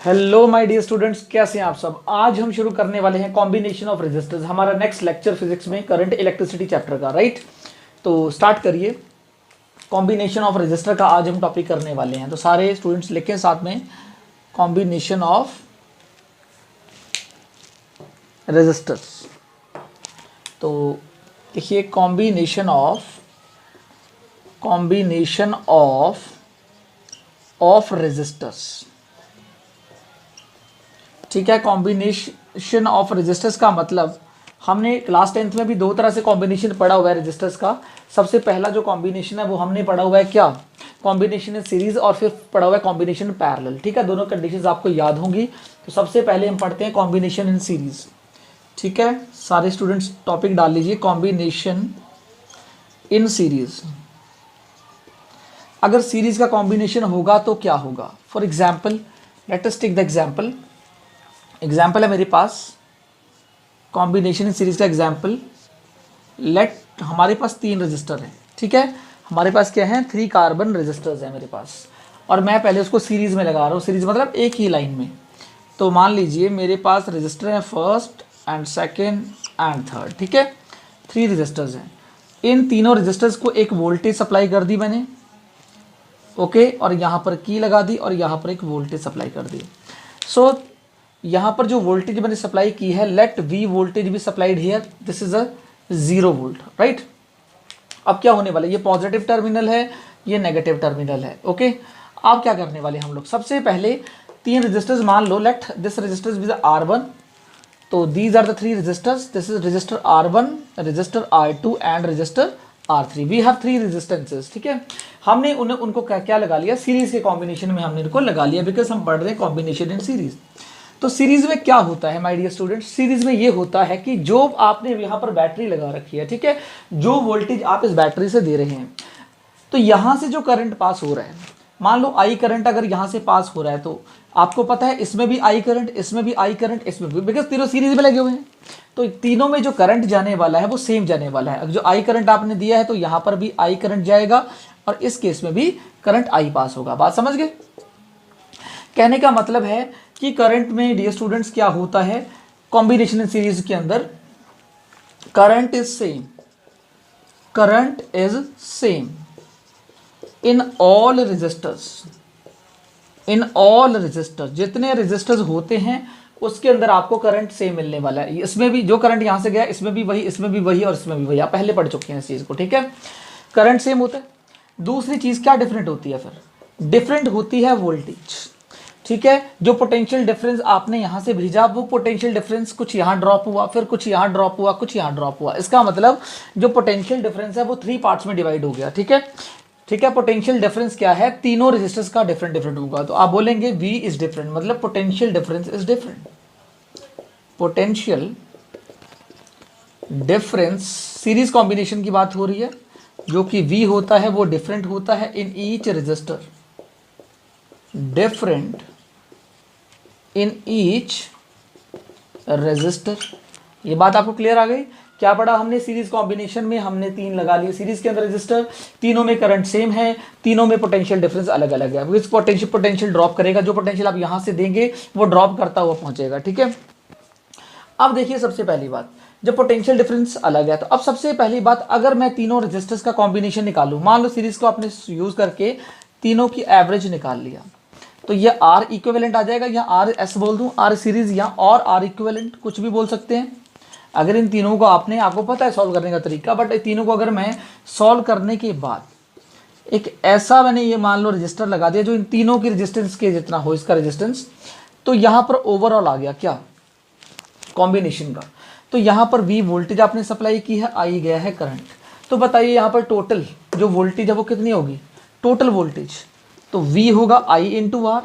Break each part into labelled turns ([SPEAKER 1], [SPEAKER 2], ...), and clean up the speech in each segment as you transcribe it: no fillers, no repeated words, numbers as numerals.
[SPEAKER 1] Hello my dear students, कैसे हैं आप सब। आज हम शुरू करने वाले हैं कॉम्बिनेशन ऑफ रेजिस्टर्स, हमारा नेक्स्ट लेक्चर फिजिक्स में करंट इलेक्ट्रिसिटी चैप्टर का, राइट। तो स्टार्ट करिए। कॉम्बिनेशन ऑफ रेजिस्टर का आज हम टॉपिक करने वाले हैं, तो सारे स्टूडेंट्स लिखें साथ में, कॉम्बिनेशन ऑफ रेजिस्टर्स। तो देखिए, कॉम्बिनेशन ऑफ रेजिस्टर्स, ठीक है। कॉम्बिनेशन ऑफ रेजिस्टर्स का मतलब हमने क्लास 10th में भी दो तरह से कॉम्बिनेशन पढ़ा हुआ है रेजिस्टर्स का। सबसे पहला जो कॉम्बिनेशन है वो हमने पढ़ा हुआ है क्या, कॉम्बिनेशन इन सीरीज, और फिर पढ़ा हुआ है कॉम्बिनेशन पैरेलल, ठीक है। दोनों कंडीशंस आपको याद होंगी। तो सबसे पहले हम पढ़ते हैं कॉम्बिनेशन इन सीरीज, ठीक है। सारे स्टूडेंट्स टॉपिक डाल लीजिए, कॉम्बिनेशन इन सीरीज। अगर सीरीज का कॉम्बिनेशन होगा तो क्या होगा। For example, let us take the example है मेरे पास कॉम्बिनेशन इन सीरीज का एग्जाम्पल। लेट हमारे पास 3 रजिस्टर हैं, ठीक है। हमारे पास क्या है, 3 कार्बन रजिस्टर्स हैं मेरे पास, और मैं पहले उसको सीरीज में लगा रहा हूँ। सीरीज मतलब एक ही लाइन में। तो मान लीजिए मेरे पास रजिस्टर है first and second and third, ठीक है। 3 रजिस्टर्स हैं। इन तीनों रजिस्टर्स को एक वोल्टेज सप्लाई कर दी मैंने, ओके। और यहाँ पर की लगा दी और यहाँ पर एक वोल्टेज सप्लाई कर दी। सो यहाँ पर जो वोल्टेज मैंने सप्लाई की है, लेट वी वोल्टेज भी supplied here, this is a 0 volt, right. अब क्या होने वाला है, ये पॉजिटिव टर्मिनल है, ये नेगेटिव टर्मिनल है, ओके। अब क्या करने वाले हम लोग, सबसे पहले 3 रजिस्टर्स मान लो, let this registers with R1। तो these are the 3 registers, this is register R1, register R2 and register R3। We have 3 resistances, ठीक है। हमने उनको क्या लगा लिया, सीरीज के कॉम्बिनेशन में हमने इनको लगा लिया, बिकॉज हम पढ़ रहे हैं कॉम्बिनेशन इन सीरीज। तो सीरीज में क्या होता है माय डियर स्टूडेंट्स, सीरीज में ये होता है कि जो आपने यहाँ पर बैटरी लगा रखी है, ठीक है, जो वोल्टेज आप इस बैटरी से दे रहे हैं, तो यहाँ से जो करंट पास हो रहा है, मान लो आई करंट अगर यहाँ से पास हो रहा है, तो आपको पता है इसमें भी आई करंट, इसमें भी आई करंट, इसमें भी, बिकॉज तीनों सीरीज में लगे हुए हैं। तो तीनों में जो करंट जाने वाला है वो सेम जाने वाला है। जो आई करंट आपने दिया है तो यहाँ पर भी आई करंट जाएगा, और इस केस में भी करंट आई पास होगा। बात समझ गए। कहने का मतलब है कि करंट में डियर स्टूडेंट्स क्या होता है, कॉम्बिनेशन इन सीरीज के अंदर current is same in all resistors. जितने रजिस्टर्स होते हैं उसके अंदर आपको करंट सेम मिलने वाला है। इसमें भी जो करंट यहां से गया, इसमें भी वही, इसमें भी वही, और इसमें भी वही। आप पहले पढ़ चुके हैं इस चीज को, ठीक है। करंट सेम होता है। दूसरी चीज क्या डिफरेंट होती है, फिर डिफरेंट होती है वोल्टेज, ठीक है। जो पोटेंशियल डिफरेंस आपने यहां से भेजा, वो पोटेंशियल डिफरेंस कुछ यहां ड्रॉप हुआ, फिर कुछ यहां ड्रॉप हुआ, कुछ यहां ड्रॉप हुआ। इसका मतलब जो पोटेंशियल डिफरेंस है वो 3 पार्ट्स में डिवाइड हो गया, ठीक है। ठीक है, पोटेंशियल डिफरेंस क्या है, तीनों रेजिस्टर्स का डिफरेंट होगा। तो आप बोलेंगे V इज डिफरेंट, मतलब potential difference is different. Potential difference series combination की बात हो रही है, जो कि V होता है वो डिफरेंट होता है in each resistor, different in each resistor. ये बात आपको क्लियर आ गई। क्या पढ़ा हमने, सीरीज कॉम्बिनेशन में हमने 3 लगा लिए सीरीज के अंदर रजिस्टर, तीनों में करंट सेम है, तीनों में पोटेंशियल डिफरेंस अलग अलग है। विच पोटेंशियल ड्रॉप करेगा, जो पोटेंशियल आप यहां से देंगे वो ड्रॉप करता हुआ पहुंचेगा, ठीक है। अब देखिए, सबसे पहली बात, जब पोटेंशियल डिफरेंस अलग है, तो अब सबसे पहली बात, अगर मैं तीनों रजिस्टर्स का कॉम्बिनेशन निकालूं, मान लो सीरीज को आपने यूज करके तीनों की एवरेज निकाल लिया, तो ये R इक्विवेलेंट आ जाएगा, या RS बोल दूं, R सीरीज या और R इक्विवेलेंट, कुछ भी बोल सकते हैं। अगर इन तीनों को आपको पता है सॉल्व करने का तरीका, बट इन तीनों को अगर मैं सॉल्व करने के बाद एक ऐसा मैंने ये मान लो रजिस्टर लगा दिया जो इन तीनों की रेजिस्टेंस के जितना हो इसका रेजिस्टेंस, तो यहाँ पर ओवरऑल आ गया क्या, कॉम्बिनेशन का। तो यहाँ पर V वोल्टेज आपने सप्लाई की है, आई गया है करंट। तो बताइए यहाँ पर टोटल जो वोल्टेज है वो कितनी होगी, टोटल वोल्टेज, तो V होगा I into R.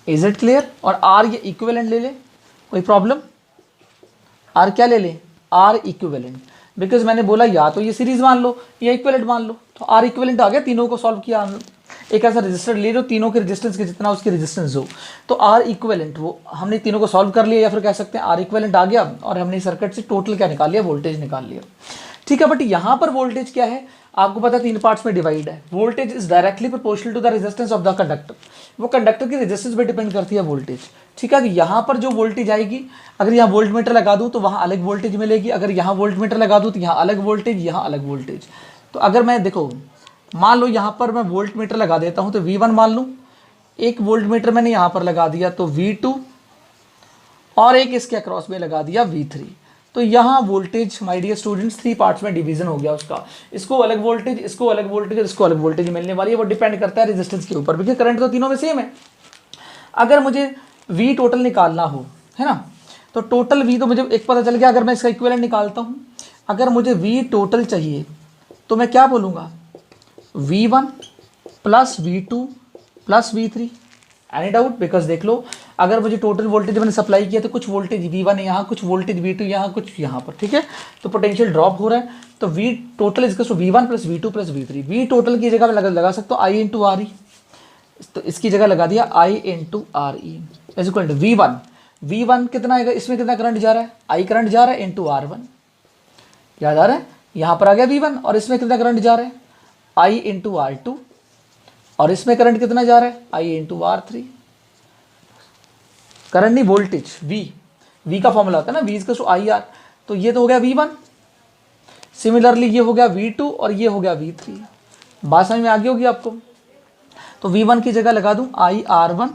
[SPEAKER 1] Is it clear. और R ये इक्विवेलेंट ले ले, कोई प्रॉब्लम। R क्या ले ले, R इक्विवेलेंट, बिकॉज मैंने बोला या तो ये सीरीज मान लो या इक्विवेलेंट मान लो, तो R इक्विवेलेंट आ गया। तीनों को सॉल्व किया, एक ऐसा रजिस्टर ले लो तीनों के रेजिस्टेंस के जितना उसकी रेजिस्टेंस हो, तो R इक्विवेलेंट, वो हमने तीनों को सॉल्व कर लिया, या फिर कह सकते हैं R इक्विवेलेंट आ गया और हमने सर्किट से टोटल क्या निकाल लिया, वोल्टेज निकाल लिया, ठीक है। बट यहाँ पर वोल्टेज क्या है, आपको पता है 3 पार्ट्स में डिवाइड है। Voltage is directly proportional to the resistance of the conductor, वो कंडक्टर की रेजिस्टेंस पे डिपेंड करती है वोल्टेज। ठीक है, यहाँ पर जो वोल्टेज आएगी, अगर यहाँ वोल्ट मीटर लगा दूँ तो वहाँ अलग वोल्टेज मिलेगी, अगर यहाँ वोल्ट मीटर लगा दूँ तो यहाँ अलग वोल्टेज, यहाँ अलग वोल्टेज। तो अगर मैं देखो, मान लो यहाँ पर मैं वोल्ट मीटर लगा देता हूँ तो V1 मान लूँ, एक वोल्ट मीटर मैंने यहाँ पर लगा दिया तो V2, और एक इसके अक्रॉस में लगा दिया V3। तो यहाँ voltage my dear students 3 parts में डिवीजन हो गया उसका। इसको अलग वोल्टेज, इसको अलग वोल्टेज, इसको अलग वोल्टेज मिलने वाली है। वो डिपेंड करता है रेजिस्टेंस के ऊपर, क्योंकि करंट तो तीनों में सेम है। अगर मुझे V टोटल निकालना हो, है ना, तो टोटल V तो मुझे एक पता चल गया। अगर मैं इसका इक्विवेलेंट निकालता हूँ, अगर मुझे V टोटल चाहिए तो मैं क्या बोलूँगा, V1 plus V2 plus V3। Any doubt? Because देख लो, अगर मुझे टोटल वोल्टेज मैंने सप्लाई किया तो कुछ वोल्टेज V1 है यहाँ, कुछ वोल्टेज V2 यहाँ, कुछ यहाँ पर। ठीक है, तो पोटेंशियल ड्रॉप हो रहा है। तो V total is equal to V1 plus V2 plus V3। V total की जगह मैं लगा सकता हूँ I इंटू आर ई, तो इसकी जगह लगा दिया I into R E is equal to V1। V1 कितना आएगा, इसमें कितना करंट जा रहा है, I करंट जा रहा है इंटू R1। याद आ रहा है, यहाँ पर आ गया V1, और इसमें कितना करंट जा रहा है, I इंटू R2, और इसमें करंट कितना जा रहा है, I इंटू R3। करंट नहीं, वोल्टेज V का फॉर्मूला होता है ना, V is to I R. तो ये तो हो गया V1, सिमिलरली ये हो गया V2 और ये हो गया V3। बात समझ में आ गई होगी आपको। तो V1 की जगह लगा दूं IR1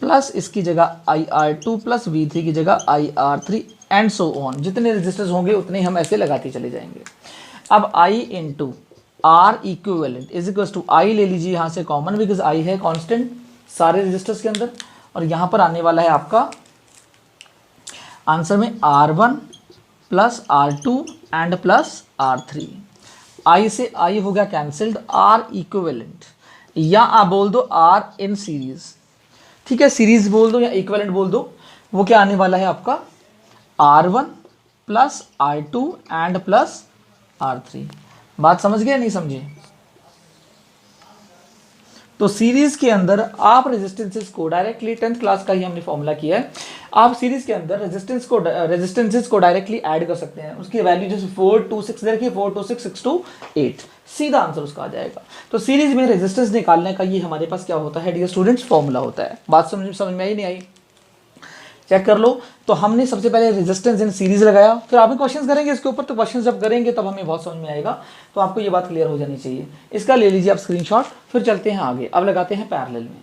[SPEAKER 1] प्लस इसकी जगह IR2 प्लस V3 की जगह IR3 एंड सो ऑन। जितने रेजिस्टर्स होंगे उतने हम ऐसे लगाते चले जाएंगे। अब I into R equivalent is equal to I ले लीजिए यहाँ से कॉमन, बिकॉज I है कांस्टेंट सारे रेजिस्टर्स के अंदर, और यहाँ पर आने वाला है आपका आंसर में R1 plus R2 and plus R3। I से I हो गया कैंसिल्ड, R इक्विवेलेंट, या आप बोल दो R इन सीरीज। ठीक है, सीरीज बोल दो या इक्विवेलेंट बोल दो। वो क्या आने वाला है आपका R1 plus R2 and plus R3। बात समझ गए नहीं समझे? तो सीरीज के अंदर आप रेजिस्टेंसेस को डायरेक्टली 10th क्लास का ही हमने फॉर्मूला किया है, आप सीरीज के अंदर रेजिस्टेंसेस को डायरेक्टली ऐड कर सकते हैं। उसकी वैल्यू जैसे 4 2 6 देखिए, 4 2 6 6 2 8, सीधा आंसर उसका आ जाएगा। तो सीरीज में रेजिस्टेंस निकालने का ये हमारे पास क्या होता है डियर स्टूडेंट्स, फॉर्मूला होता है। बात समझ में आई नहीं आई? चेक कर लो। तो हमने सबसे पहले रेजिस्टेंस इन सीरीज लगाया, फिर आप क्वेश्चंस करेंगे इसके ऊपर, तो क्वेश्चंस जब करेंगे तब हमें बहुत समझ में आएगा। तो आपको ये बात क्लियर हो जानी चाहिए। इसका ले लीजिए आप स्क्रीनशॉट, फिर चलते हैं आगे। अब लगाते हैं पैरेलल में।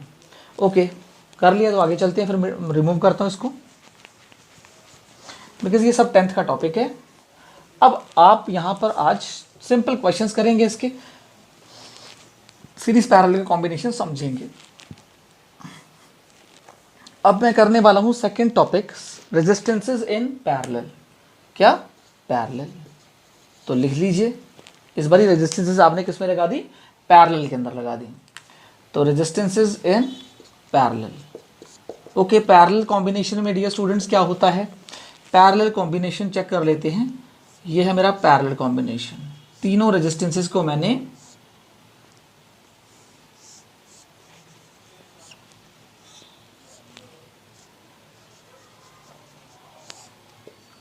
[SPEAKER 1] ओके, कर लिया तो आगे चलते हैं। फिर रिमूव करता हूँ इसको, बिकॉज ये सब 10th का टॉपिक है। अब आप यहाँ पर आज सिंपल क्वेश्चंस करेंगे, इसके सीरीज पैरेलल के कॉम्बिनेशन समझेंगे। अब मैं करने वाला हूँ second topic, resistances in parallel. क्या? पैरेलल। तो लिख लीजिए, इस बारी रेजिस्टेंसेस आपने किस में लगा दी, पैरेलल के अंदर लगा दी। तो resistances in parallel. Okay, parallel combination में डियर स्टूडेंट्स क्या होता है, पैरेलल कॉम्बिनेशन चेक कर लेते हैं। ये है मेरा पैरेलल कॉम्बिनेशन, तीनों रेजिस्टेंसेस को मैंने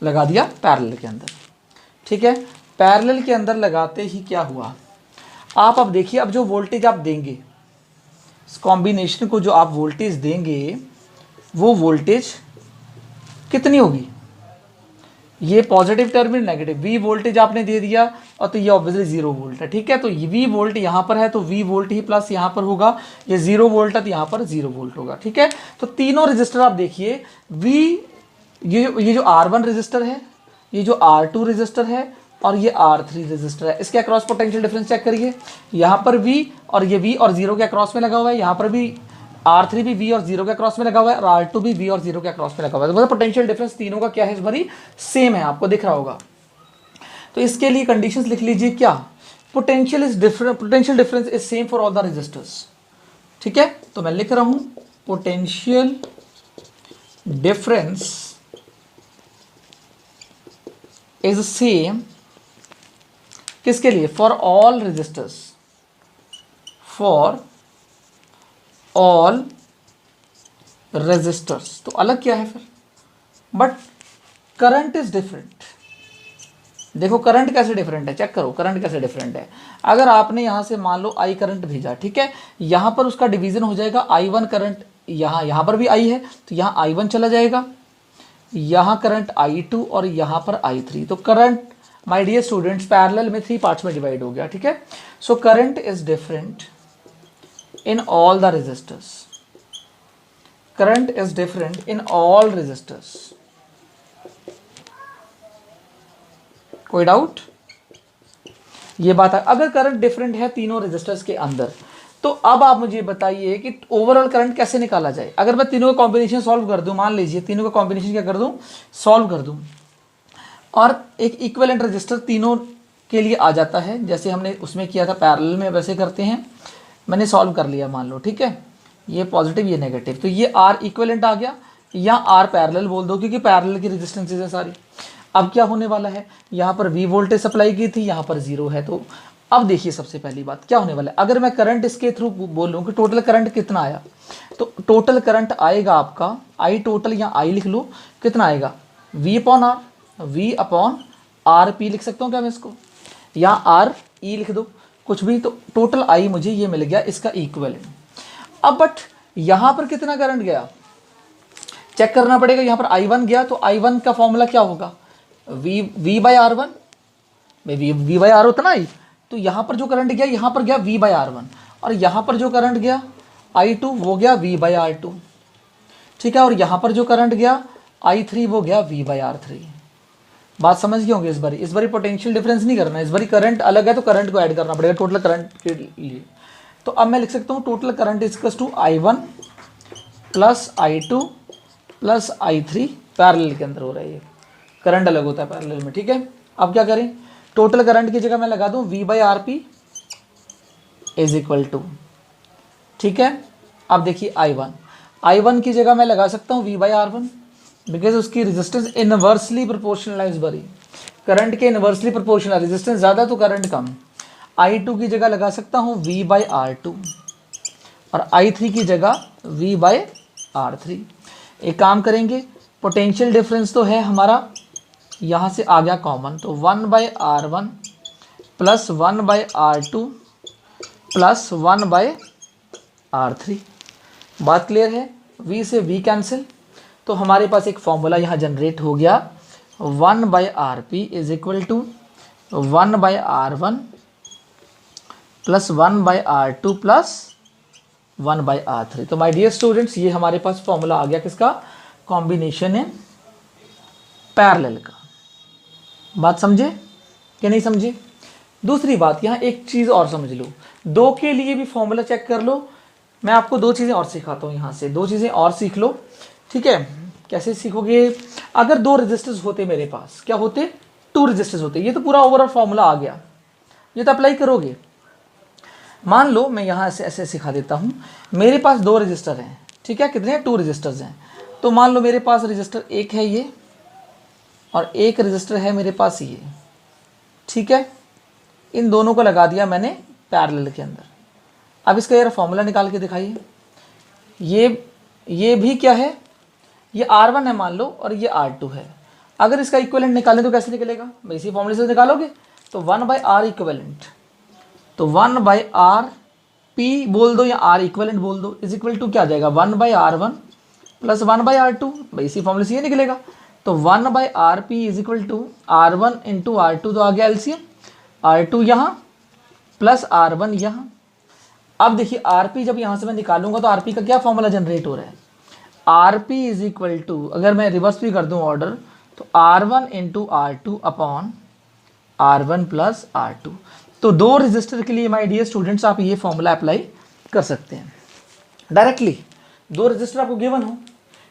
[SPEAKER 1] लगा दिया पैरेलल के अंदर। ठीक है, पैरेलल के अंदर लगाते ही क्या हुआ, आप अब देखिए, अब जो वोल्टेज आप देंगे इस कॉम्बिनेशन को, जो आप वोल्टेज देंगे वो वोल्टेज कितनी होगी, ये positive terminal negative, V voltage आपने दे दिया, और तो ये ऑब्वियसली 0 वोल्ट है। ठीक है, तो V वोल्ट यहाँ पर है तो V वोल्ट ही प्लस यहाँ पर होगा, ये 0 वोल्ट है तो यहाँ पर 0 वोल्ट होगा। ठीक है, तो तीनों रजिस्टर आप देखिए, ये जो R1 रजिस्टर है, ये जो R2 रजिस्टर है, और ये R3 रजिस्टर है, इसके अक्रॉस पोटेंशियल डिफरेंस चेक करिए। यहाँ पर V, और ये V और 0 के अक्रॉस में लगा हुआ है, यहाँ पर भी R3 भी V और 0 के अक्रॉस में लगा हुआ है, और R2 भी V और 0 के अक्रॉस में लगा हुआ है। तो मतलब पोटेंशियल डिफरेंस तीनों का क्या है, इस बारी सेम है, आपको दिख रहा होगा। तो इसके लिए कंडीशंस लिख लीजिए, क्या, potential is different, potential difference is same for all the resistors. ठीक है, तो मैं लिख रहा हूं पोटेंशियल डिफरेंस इज सेम, किसके लिए, for all resistors, for all resistors. तो अलग क्या है फिर, बट करंट इज डिफरेंट, देखो करंट कैसे डिफरेंट है, चेक करो करंट कैसे डिफरेंट है। अगर आपने यहाँ से मान लो आई करंट भेजा, ठीक है, यहाँ पर उसका डिवीजन हो जाएगा I1 करंट, यहाँ पर भी आई है तो यहाँ I1 चला जाएगा, यहाँ करंट I2 और यहाँ पर I3। तो current my dear students parallel में 3 पार्ट्स में डिवाइड हो गया, ठीक है। So current is different in all the resistors, current is different in all resistors. कोई डाउट? ये बात है। अगर करंट डिफरेंट है तीनों रेजिस्टर्स के अंदर, तो अब आप मुझे बताइए कि ओवरऑल करंट कैसे निकाला जाए। अगर मैं तीनों का कॉम्बिनेशन सॉल्व कर दूं, मान लीजिए तीनों का कॉम्बिनेशन क्या कर दूं, सॉल्व कर दूं, और एक इक्विवेलेंट रेजिस्टर तीनों के लिए आ जाता है, जैसे हमने उसमें किया था पैरेलल में, वैसे करते हैं। मैंने सॉल्व कर लिया मान लो, ठीक है, ये पॉजिटिव ये नेगेटिव, तो ये आर इक्विवेलेंट आ गया, या आर पैरेलल बोल दो क्योंकि पैरेलल की रेजिस्टेंसेज है सारी। अब क्या होने वाला है, यहाँ पर V वोल्टेज सप्लाई की थी, यहाँ पर 0 है। तो अब देखिए सबसे पहली बात क्या होने वाला है, अगर मैं करंट इसके थ्रू बोलूँ कि टोटल करंट कितना आया, तो टोटल करंट आएगा आपका आई टोटल, या आई लिख लो, कितना आएगा V upon R, V upon R P लिख सकता हूँ क्या मैं इसको, या आर ई लिख दो कुछ भी। तो टोटल आई मुझे ये मिल गया इसका इक्विवेलेंट। अब बट यहाँ पर कितना करंट गया चेक करना पड़ेगा। यहाँ पर I1 गया, तो I1 का फॉर्मूला क्या होगा, V बाई R1 में, V बाई R होता ना आई, तो यहाँ पर जो करंट गया यहाँ पर गया V बाई R1, और यहाँ पर जो करंट गया I2 वो गया V बाई R2, ठीक है, और यहाँ पर जो करंट गया I3 वो गया V बाई R3। बात समझ गए होंगे। इस बारी पोटेंशियल डिफरेंस नहीं करना, इस बारी करंट अलग है तो करंट को ऐड करना पड़ेगा टोटल करंट के लिए। तो अब मैं लिख सकता हूँ total current is to I1 plus I2 plus I3, parallel के अंदर हो रहा है, ये करंट अलग होता है पैरेलल में, ठीक है। अब क्या करें, टोटल करंट की जगह मैं लगा दूं V by R P is equal to, ठीक है। अब देखिए I1 की जगह मैं लगा सकता हूं V बाई R1, बिकॉज उसकी रेजिस्टेंस इनवर्सली प्रोपोर्शनल है। इस बारी करंट के इनवर्सली प्रोपोर्शनल, रेजिस्टेंस ज़्यादा तो करंट कम। I2 की जगह लगा सकता हूँ V बाई R2, और I3 की जगह V बाई R3। एक काम करेंगे, पोटेंशियल डिफरेंस तो है हमारा, यहाँ से आ गया कॉमन, तो 1 by R1 plus 1 by R2 plus 1 by R3। बात क्लियर है, V से V कैंसिल, तो हमारे पास एक फॉर्मूला यहाँ जनरेट हो गया, 1 by R P is equal to 1 by R1 plus 1 by R2 plus 1 by R3। तो माय डियर स्टूडेंट्स ये हमारे पास फॉर्मूला आ गया किसका, कॉम्बिनेशन है पैरेलल का। बात समझे कि नहीं समझे? दूसरी बात, यहाँ एक चीज़ और समझ लो, दो के लिए भी फॉर्मूला चेक कर लो। मैं आपको दो चीज़ें और सिखाता हूँ, यहाँ से दो चीज़ें और सीख लो, ठीक है। कैसे सीखोगे, अगर दो रेजिस्टर्स होते मेरे पास, क्या होते, 2 रेजिस्टर्स होते, ये तो पूरा ओवरऑल फॉर्मूला आ गया, ये तो अप्लाई करोगे। मान लो मैं यहाँ ऐसे ऐसे सिखा देता हूँ, मेरे पास 2 रजिस्टर हैं, ठीक है, कितने हैं, 2 रजिस्टर्स हैं। तो मान लो मेरे पास रजिस्टर एक है ये, और एक रजिस्टर है मेरे पास ये, ठीक है। इन दोनों को लगा दिया मैंने पैरेलल के अंदर। अब इसका यार फॉर्मूला निकाल के दिखाइए। ये भी क्या है, ये R1 है मान लो, और ये R2 है। अगर इसका इक्विवेलेंट निकालें तो कैसे निकलेगा, भाई इसी फॉर्मूले से निकालोगे। तो 1 बाई आर इक्विवेलेंट, तो 1 बाई आर पी बोल दो या आर इक्विवेलेंट बोल दो, इज इक्वल टू क्या आ जाएगा, 1 by R1 plus 1 by R2, भाई इसी फॉर्मूले से ये निकलेगा। तो 1 by R P is equal to R1 into R2, तो आ गया एलसीएम, R2 यहाँ प्लस R1 यहाँ। अब देखिए आरपी जब यहाँ से मैं निकालूंगा तो आरपी का क्या फॉर्मूला जनरेट हो रहा है, आरपी इज इक्वल टू, अगर मैं रिवर्स भी कर दूं ऑर्डर, तो R1 into R2 upon R1 plus R2। तो 2 रजिस्टर के लिए माय डियर स्टूडेंट्स आप ये फॉर्मूला अप्लाई कर सकते हैं डायरेक्टली। 2 रजिस्टर आपको गिवन हो,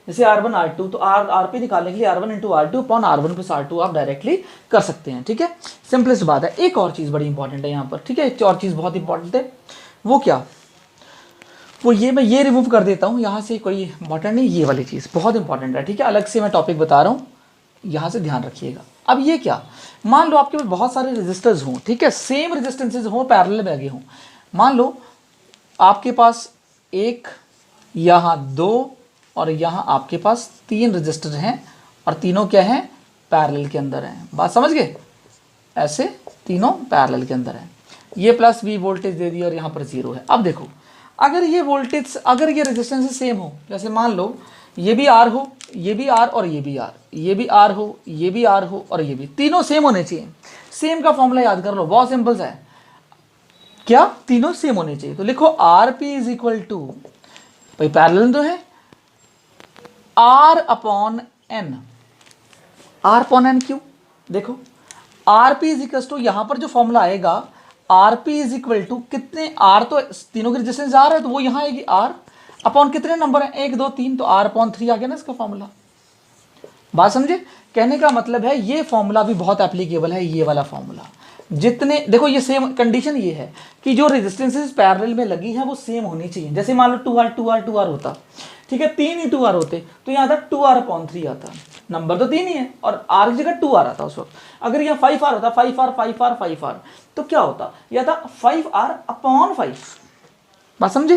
[SPEAKER 1] जैसे R1 R2, तो आरपी निकालने के लिए R1 into R2 upon R1 plus R2 आप डायरेक्टली कर सकते हैं, ठीक है। सिंपलेस्ट बात है। एक और चीज़ बड़ी इंपॉर्टेंट है यहाँ पर, ठीक है, एक और चीज़ बहुत इंपॉर्टेंट है, वो क्या, वो ये मैं ये रिमूव कर देता हूँ यहाँ से, कोई इंपॉर्टेंट नहीं, ये वाली चीज़ बहुत इंपॉर्टेंट है, ठीक है, अलग से मैं टॉपिक बता रहा हूँ, यहाँ से ध्यान रखिएगा। अब ये क्या, मान लो आपके पास बहुत सारे रेजिस्टर्स हों, ठीक है, सेम रेजिस्टेंसेज हों, पैरेलल में लगे हों। मान लो आपके पास एक, यहाँ 2 और यहाँ आपके पास 3 रजिस्टर हैं, और तीनों क्या हैं, पैरेलल के अंदर हैं। बात समझ गए, ऐसे तीनों पैरेलल के अंदर है। ये प्लस V वोल्टेज दे दिया और यहाँ पर 0 है। अब देखो अगर ये वोल्टेज, अगर ये रेजिस्टेंस सेम हो, जैसे मान लो ये भी R हो, ये भी R और ये भी R, ये भी R हो, ये भी R हो और ये भी, तीनों सेम होने चाहिए। सेम का फॉर्मूला याद कर लो, बहुत सिंपल सा है। क्या? तीनों सेम होने चाहिए। तो लिखो RP इज इक्वल टू, भाई पैरेलल तो है, R upon N। R upon N क्यों? देखो RP इज इक्वल टू, यहाँ पर जो फॉर्मूला आएगा RP इज इक्वल टू कितने, R तो तीनों की रेजिस्टेंस R है तो वो यहाँ आएगी R अपॉन कितने नंबर है, 1 2 3, तो R अपॉन 3 आ गया ना इसका फॉर्मूला। बात समझे? कहने का मतलब है ये फॉर्मूला भी बहुत एप्लीकेबल है, ये वाला फॉर्मूला। जितने देखो ये सेम कंडीशन ये है कि जो रेजिस्टेंसेस पैरेलल में लगी हैं वो सेम होनी चाहिए। जैसे मान लो 2R होता, ठीक है, 3 ही 2R होते तो यहाँ था 2R अपॉन 3 आता, नंबर तो 3 ही है और R की जगह 2R आता उस वक्त। अगर यहाँ 5R होता, 5R तो क्या होता, यह था 5R अपॉन 5। बात समझे?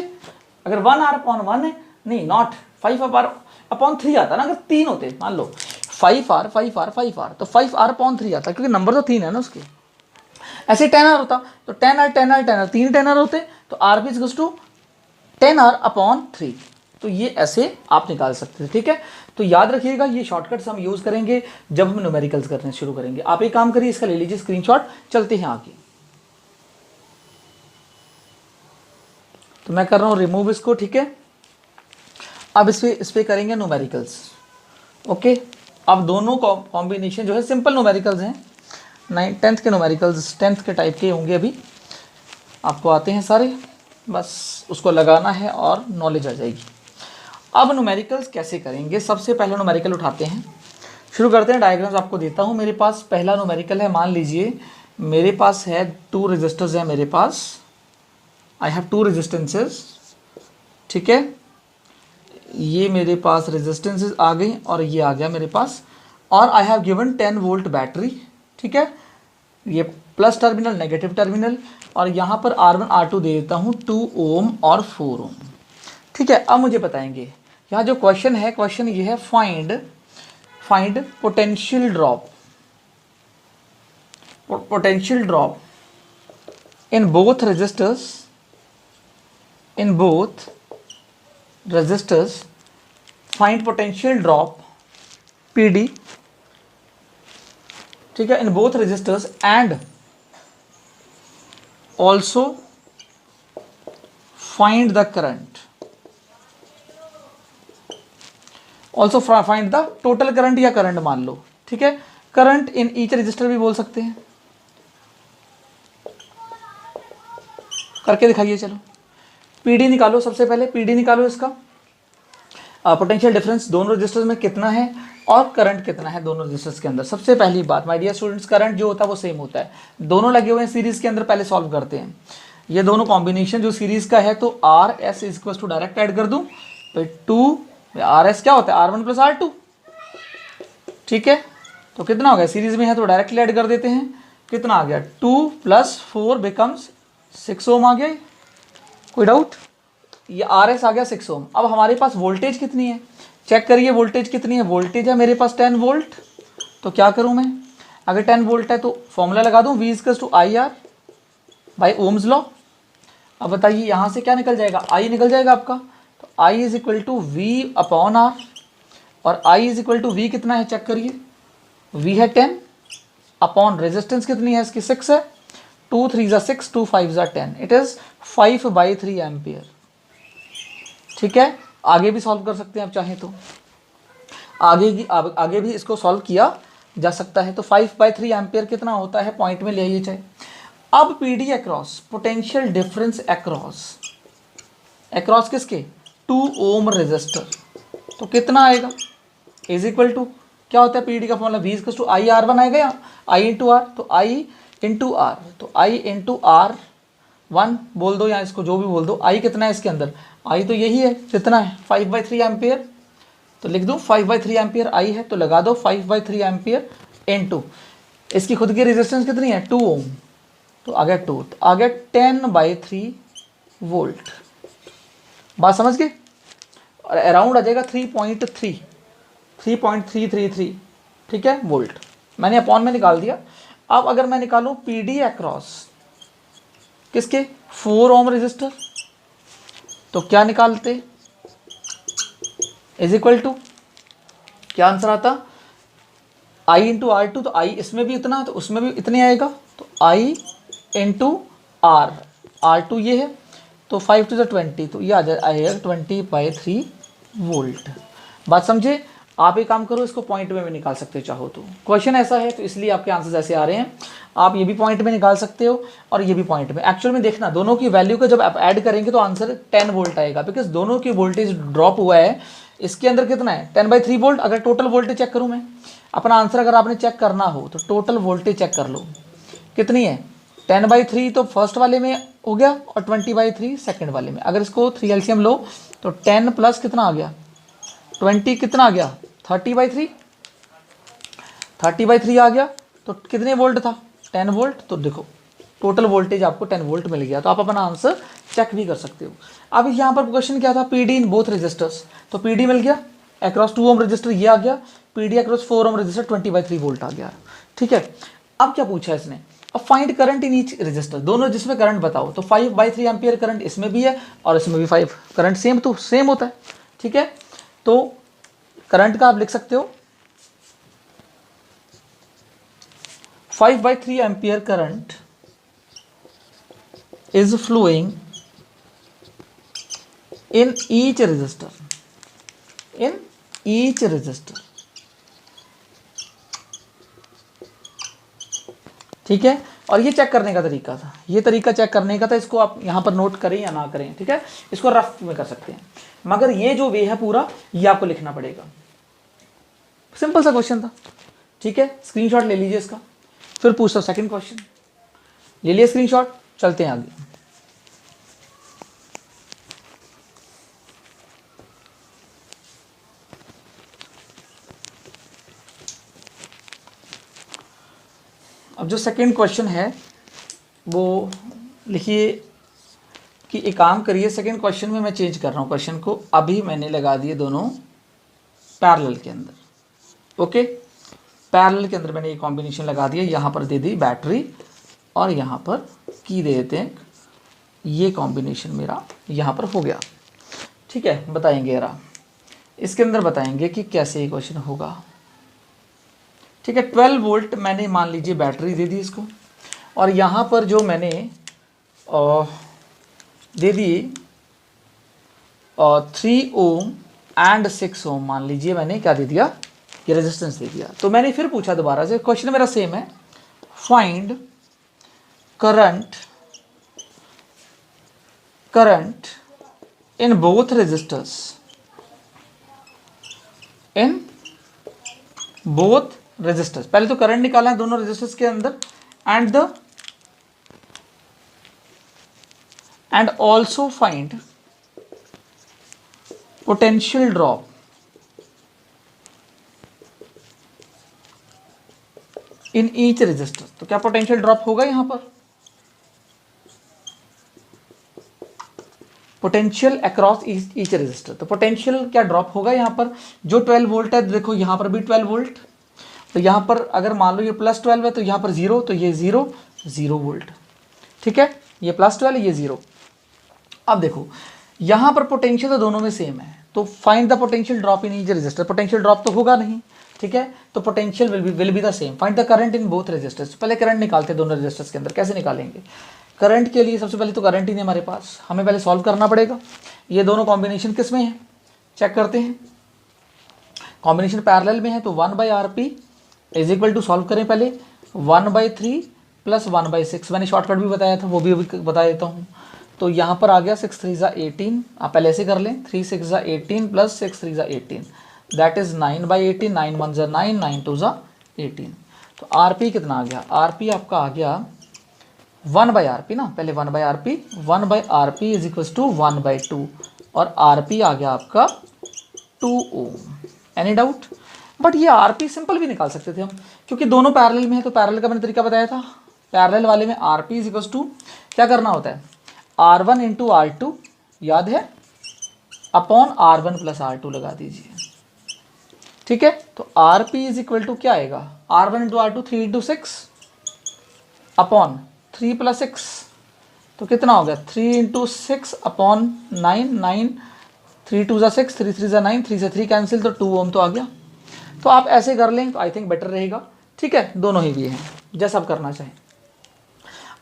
[SPEAKER 1] अगर 1R अपॉन 1 है, नहीं नॉट 5R अपॉन 3 आता ना, अगर 3 होते, मान लो 5R तो 5R अपॉन 3 आता, क्योंकि नंबर तो 3 है ना उसके। ऐसे 10R होता तो 10R 3 10R होते तो R भी इक्वल्स टू 10R अपॉन 3। तो ये ऐसे आप निकाल सकते थे, ठीक है। तो याद रखिएगा ये शॉर्टकट्स हम यूज करेंगे जब हम न्यूमेरिकल्स करने शुरू करेंगे। आप एक काम करिए, इसका ले लीजिए स्क्रीनशॉट, चलते हैं आगे। तो मैं कर रहा हूं रिमूव इसको, ठीक है। अब इस पे करेंगे न्यूमेरिकल्स, ओके। अब दोनों कॉम्बिनेशन जो है सिंपल न्यूमेरिकल्स हैं, 10th के न्यूमेरिकल्स 10th के टाइप के होंगे, अभी आपको आते हैं सारे, बस उसको लगाना है और नॉलेज आ जाएगी। अब न्यूमेरिकल्स कैसे करेंगे, सबसे पहले न्यूमेरिकल उठाते हैं, शुरू करते हैं। डायग्राम्स आपको देता हूँ। मेरे पास पहला न्यूमेरिकल है, मान लीजिए मेरे पास है 2 रेजिस्टर्स है मेरे पास, आई हैव 2 रेजिस्टेंसेस, ठीक है। ये मेरे पास रेजिस्टेंसेस आ गई और ये आ गया मेरे पास, और I have given 10 volt battery, ठीक है। ये प्लस टर्मिनल, नेगेटिव टर्मिनल, और यहाँ पर R1 R2 दे देता हूँ 2 ओम और 4 ओम, ठीक है। अब मुझे बताएंगे, यहाँ जो क्वेश्चन है, क्वेश्चन ये है find potential drop in both resistors, find potential drop PD, ठीक है, in both resistors and also find the current, also find the total current या करंट मान लो, ठीक है। करंट इन ईच रजिस्टर भी बोल सकते हैं, करके दिखाइए। चलो PD निकालो, सबसे पहले PD निकालो इसका, पोटेंशियल डिफरेंस दोनों रजिस्टर्स में कितना है और करंट कितना है दोनों रजिस्टर्स के अंदर। सबसे पहली बात माय डियर स्टूडेंट्स, करंट जो होता है वो सेम होता है, दोनों लगे हुए हैं सीरीज के अंदर, पहले सॉल्व करते हैं। ये दोनों कॉम्बिनेशन जो सीरीज का है तो RS is equal to direct add कर दूं, तो 2 RS क्या होता है R1 प्लस R2, ठीक है। तो कितना हो गया, सीरीज में है तो डायरेक्टली ऐड कर देते हैं, कितना आ गया 2 + 4 बिकम्स 6 ओम आ गया। कोई डाउट? ये RS आ गया 6 ओम। अब हमारे पास वोल्टेज कितनी है, चेक करिए वोल्टेज कितनी है। वोल्टेज है मेरे पास 10 वोल्ट, तो क्या करूं मैं, अगर 10 वोल्ट है तो फॉर्मूला लगा दूं V = IR by Ohm's law. अब बताइए यहाँ से क्या निकल जाएगा, I निकल जाएगा आपका, तो I = V अपॉन R, और I = V कितना है चेक करिए, V है 10 अपॉन रेजिस्टेंस कितनी है इसकी 6 है, 2 3 = 6, 2 5 = 10, इट इज़ 5/3 एम्पियर, ठीक है। आगे भी सॉल्व कर सकते हैं आप चाहें तो, आगे भी इसको सॉल्व किया जा सकता है। तो 5/3 एम्पियर कितना होता है, पॉइंट में ले आइए चाहे। अब PD across, potential difference across किसके, 2 ओम रेजिस्टर, तो कितना आएगा, इज इक्वल टू क्या होता है PD का फॉर्मूला, V = IR1 आएगा या I × R, तो I × R, तो I × R1 बोल दो या इसको जो भी बोल दो। I कितना है इसके अंदर, I तो यही है, कितना है 5/3 एम्पियर, तो लिख दूँ 5/3 एम्पियर I है, तो लगा दो 5/3 एम्पियर × इसकी खुद की रेजिस्टेंस कितनी है 2 ओम, तो आ गया 2, तो आ गया 10/3 वोल्ट। बात समझ गए, और अराउंड आ जाएगा 3.333, ठीक है वोल्ट। मैंने अपॉन में निकाल दिया, अब अगर मैं निकालूं पी डी अक्रॉस किसके 4 ओम रजिस्टर, तो क्या निकालते, इज इक्वल टू क्या आंसर आता, आई इंटू आर टू, तो आई इसमें भी इतना तो उसमें भी इतने आएगा, तो आई इंटू आर, आर टू ये है, तो 5 टू द 20, तो ये आ आएगा 20/3 वोल्ट। बात समझे। आप एक काम करो, इसको पॉइंट में भी निकाल सकते हो चाहो तो, क्वेश्चन ऐसा है तो इसलिए आपके आंसर्स ऐसे आ रहे हैं। आप ये भी पॉइंट में निकाल सकते हो और ये भी पॉइंट में। एक्चुअल में देखना दोनों की वैल्यू को जब आप ऐड करेंगे तो आंसर 10 वोल्ट आएगा, बिकॉज दोनों की वोल्टेज ड्रॉप हुआ है। इसके अंदर कितना है 10/3 वोल्ट। अगर टोटल वोल्टेज चेक करूँ मैं, अपना आंसर अगर आपने चेक करना हो तो टोटल वोल्टेज चेक कर लो कितनी है, 10/3 तो फर्स्ट वाले में हो गया और 20/3 सेकंड वाले में। अगर इसको 3 एलसीएम लो तो 10 प्लस कितना आ गया 20, कितना आ गया 30/3, 30/3 आ गया, तो कितने वोल्ट था 10 वोल्ट। तो देखो टोटल वोल्टेज आपको 10 वोल्ट मिल गया। तो आप अपना आंसर चेक भी कर सकते हो। अब यहाँ पर क्वेश्चन क्या था, पीडी इन बोथ रजिस्टर्स, तो पीडी मिल गया अक्रॉस 2 ओम रजिस्टर ये आ गया, PD across 4 ohm register 20/3 volt आ गया। ठीक है, अब क्या पूछा है इसने, अब find current in each register, दोनों जिसमें करंट बताओ, तो 5/3 एम्पियर करंट इसमें भी है और इसमें भी 5 करंट सेम, तो सेम होता है। ठीक है, तो करंट का आप लिख सकते हो 5/3 ampere current is flowing in each resistor, in each resistor। ठीक है, और ये चेक करने का तरीका था, ये तरीका चेक करने का था, इसको आप यहाँ पर नोट करें या ना करें। ठीक है, इसको रफ में कर सकते हैं, मगर ये जो वे है पूरा ये आपको लिखना पड़ेगा। सिंपल सा क्वेश्चन था। ठीक है, स्क्रीनशॉट ले लीजिए इसका, फिर पूछता हूँ सेकंड क्वेश्चन, ले लिया स्क्रीनशॉट, चलते हैं आगे। अब जो सेकंड क्वेश्चन है वो लिखिए कि एक काम करिए, सेकंड क्वेश्चन में मैं चेंज कर रहा हूँ क्वेश्चन को, अभी मैंने लगा दिए दोनों पैरेलल के अंदर। ओके, पैरेलल के अंदर मैंने ये कॉम्बिनेशन लगा दिया, यहाँ पर दे दी बैटरी और यहाँ पर की दे देते हैं, ये कॉम्बिनेशन मेरा यहाँ पर हो गया। ठीक है, बताएंगे जरा इसके अंदर, बताएंगे कि कैसे ये क्वेश्चन होगा। ठीक है, 12 वोल्ट मैंने मान लीजिए बैटरी दे दी इसको, और यहाँ पर जो मैंने दे दिए 3 ओम एंड 6 ओम, मान लीजिए मैंने क्या दे दिया, ये रेजिस्टेंस दे दिया। तो मैंने फिर पूछा दोबारा से, क्वेश्चन मेरा सेम है, find current in both resistors, in both resistors. पहले तो करंट निकालना है दोनों रेजिस्टर्स के अंदर, and also find potential drop in each resistor. तो क्या पोटेंशियल ड्रॉप होगा यहां पर, पोटेंशियल अक्रॉस ईच रेजिस्टर, तो पोटेंशियल क्या ड्रॉप होगा यहाँ पर, जो 12 वोल्ट है, देखो यहाँ पर भी 12 वोल्ट, तो यहाँ पर अगर मान लो ये +12 है तो यहाँ पर 0, तो ये 0 वोल्ट। ठीक है, ये +12 ये 0। अब देखो यहाँ पर पोटेंशियल तो दोनों में सेम है, तो find the potential drop in each resistor, potential drop तो होगा नहीं। ठीक है, तो potential will be the same. Find the current in both resistors, पहले करंट निकालते हैं दोनों रेजिस्टर्स के अंदर। कैसे निकालेंगे, करंट के लिए सबसे पहले तो करंट ही नहीं हमारे पास, हमें पहले सॉल्व करना पड़ेगा। ये दोनों कॉम्बिनेशन किस में है, चेक करते हैं, कॉम्बिनेशन पैरेलल में है, तो 1/RP is equal to, solve करें पहले, 1/3 + 1/6, मैंने शॉर्टकट भी बताया था, वो भी बता देता हूँ। तो यहाँ पर आ गया 6 3 18, आप पहले ऐसे कर लें, 3 6 18 + 6 3 18, दैट इज 9/18, 9 1 9, 9 2 18। तो RP कितना आ गया, RP आपका आ गया 1/RP ना, पहले 1/RP, 1/RP is equal to 1/2, और RP आ गया आपका 2 ओम। एनी डाउट, बट ये RP सिंपल भी निकाल सकते थे हम, क्योंकि दोनों पैरेलल में है, तो पैरेलल का मैंने तरीका बताया था। पैरेलल वाले में RP इज इक्वल टू क्या करना होता है, R1 × R2, याद है, अपॉन R1 + R2 लगा दीजिए। ठीक है, तो RP इज इक्वल टू क्या आएगा, R1 × R2 3 × 6, अपॉन 3 + 6, तो कितना हो गया 3 × 6 अपॉन 9, 9 3 2 6, 3 3 9, 3 से 3 कैंसिल, तो 2 ओम तो आ गया। तो आप ऐसे कर लें तो आई थिंक बेटर रहेगा। ठीक है, दोनों ही भी हैं, जैसा आप करना चाहें।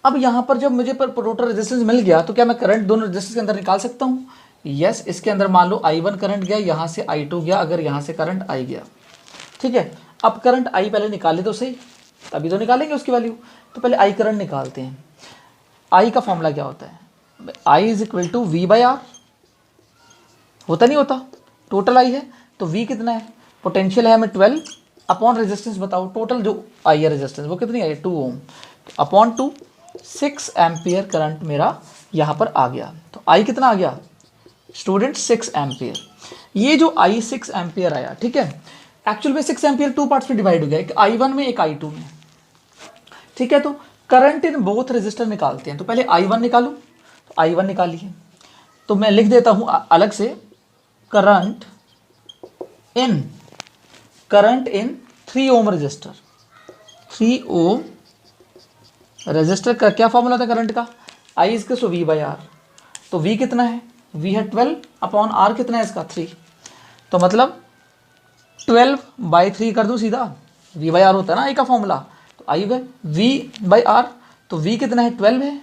[SPEAKER 1] अब यहाँ पर जब मुझे पर टोटल रेजिस्टेंस मिल गया तो क्या मैं करंट दोनों रेजिस्टेंस के अंदर निकाल सकता हूँ? यस, इसके अंदर मान लो I1 करंट गया, यहाँ से I2 गया, अगर यहाँ से करंट I गया। ठीक है, अब करंट I पहले निकाले तो सही, तभी तो निकालेंगे उसकी वैल्यू। तो पहले I करंट निकालते हैं। I का फॉर्मूला क्या होता है? I = V/R होता नहीं होता, टोटल I है तो V कितना है, पोटेंशियल है हमें 12 अपॉन रेजिस्टेंस, बताओ टोटल जो I है रेजिस्टेंस वो कितनी आई, 2 ओम, अपॉन 2, 6 एम्पियर करंट मेरा यहाँ पर आ गया। तो I कितना आ गया स्टूडेंट, 6 एम्पियर। ये जो I 6 एम्पियर आया, ठीक है, एक्चुअल में 6 एम्पियर 2 पार्ट्स में डिवाइड हो गया, एक I1 में एक I2 में। ठीक है, तो करंट इन बोथ रेजिस्टर निकालते हैं। तो पहले I1 निकालूं, तो I1 निकालिए, तो मैं लिख देता हूं अलग से, current in 3 ohm resistor. 3 ohm resistor का क्या फॉर्मूला था करंट का, I = V/R। तो V कितना है, V है 12 अपॉन R कितना है इसका 3, तो मतलब 12/3 कर दूं सीधा, V/R होता है ना I का फॉर्मूला, तो I है V/R। तो V कितना है 12 है,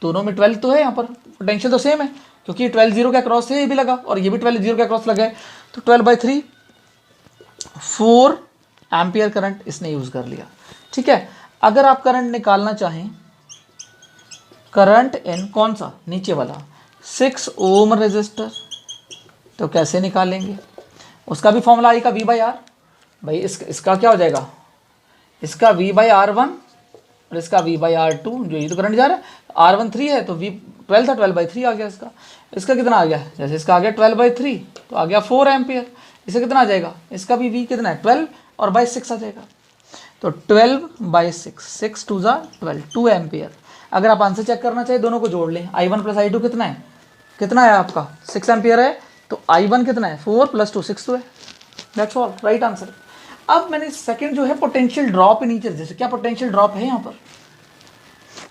[SPEAKER 1] दोनों में 12 तो है, यहाँ पर पोटेंशियल तो सेम है क्योंकि 12 0 के अक्रॉस है, ये भी लगा और ये भी 12 0 के अक्रॉस लगा है, तो 12/3 4 एम्पियर करंट इसने यूज़ कर लिया। ठीक है, अगर आप करंट निकालना चाहें, करंट इन कौन सा नीचे वाला 6 ओम रेजिस्टर, तो कैसे निकालेंगे? उसका भी फॉर्मूला I का V/R, भाई इसका क्या हो जाएगा, इसका V/R1 और इसका V/R2, जो ये तो करंट जा रहा है, R1 3 है तो V 12 था, 12/3 आ गया इसका। इसका कितना आ गया, जैसे इसका आ गया 12/3 तो आ गया 4 एम्पियर। इसका कितना आ जाएगा, इसका भी V कितना है 12 और बाई 6 आ जाएगा, तो 12/6, 6 2 12, 2 एम्पियर। अगर आप आंसर चेक करना चाहिए दोनों को जोड़ लें, I1 + I2 कितना है, कितना है आपका 6 एम्पियर है, तो I1 कितना है 4 + 2 6 तो है, दैट्स ऑल, राइट आंसर। अब मैंने सेकंड जो है potential drop in each resistor, क्या पोटेंशियल ड्रॉप है यहाँ पर,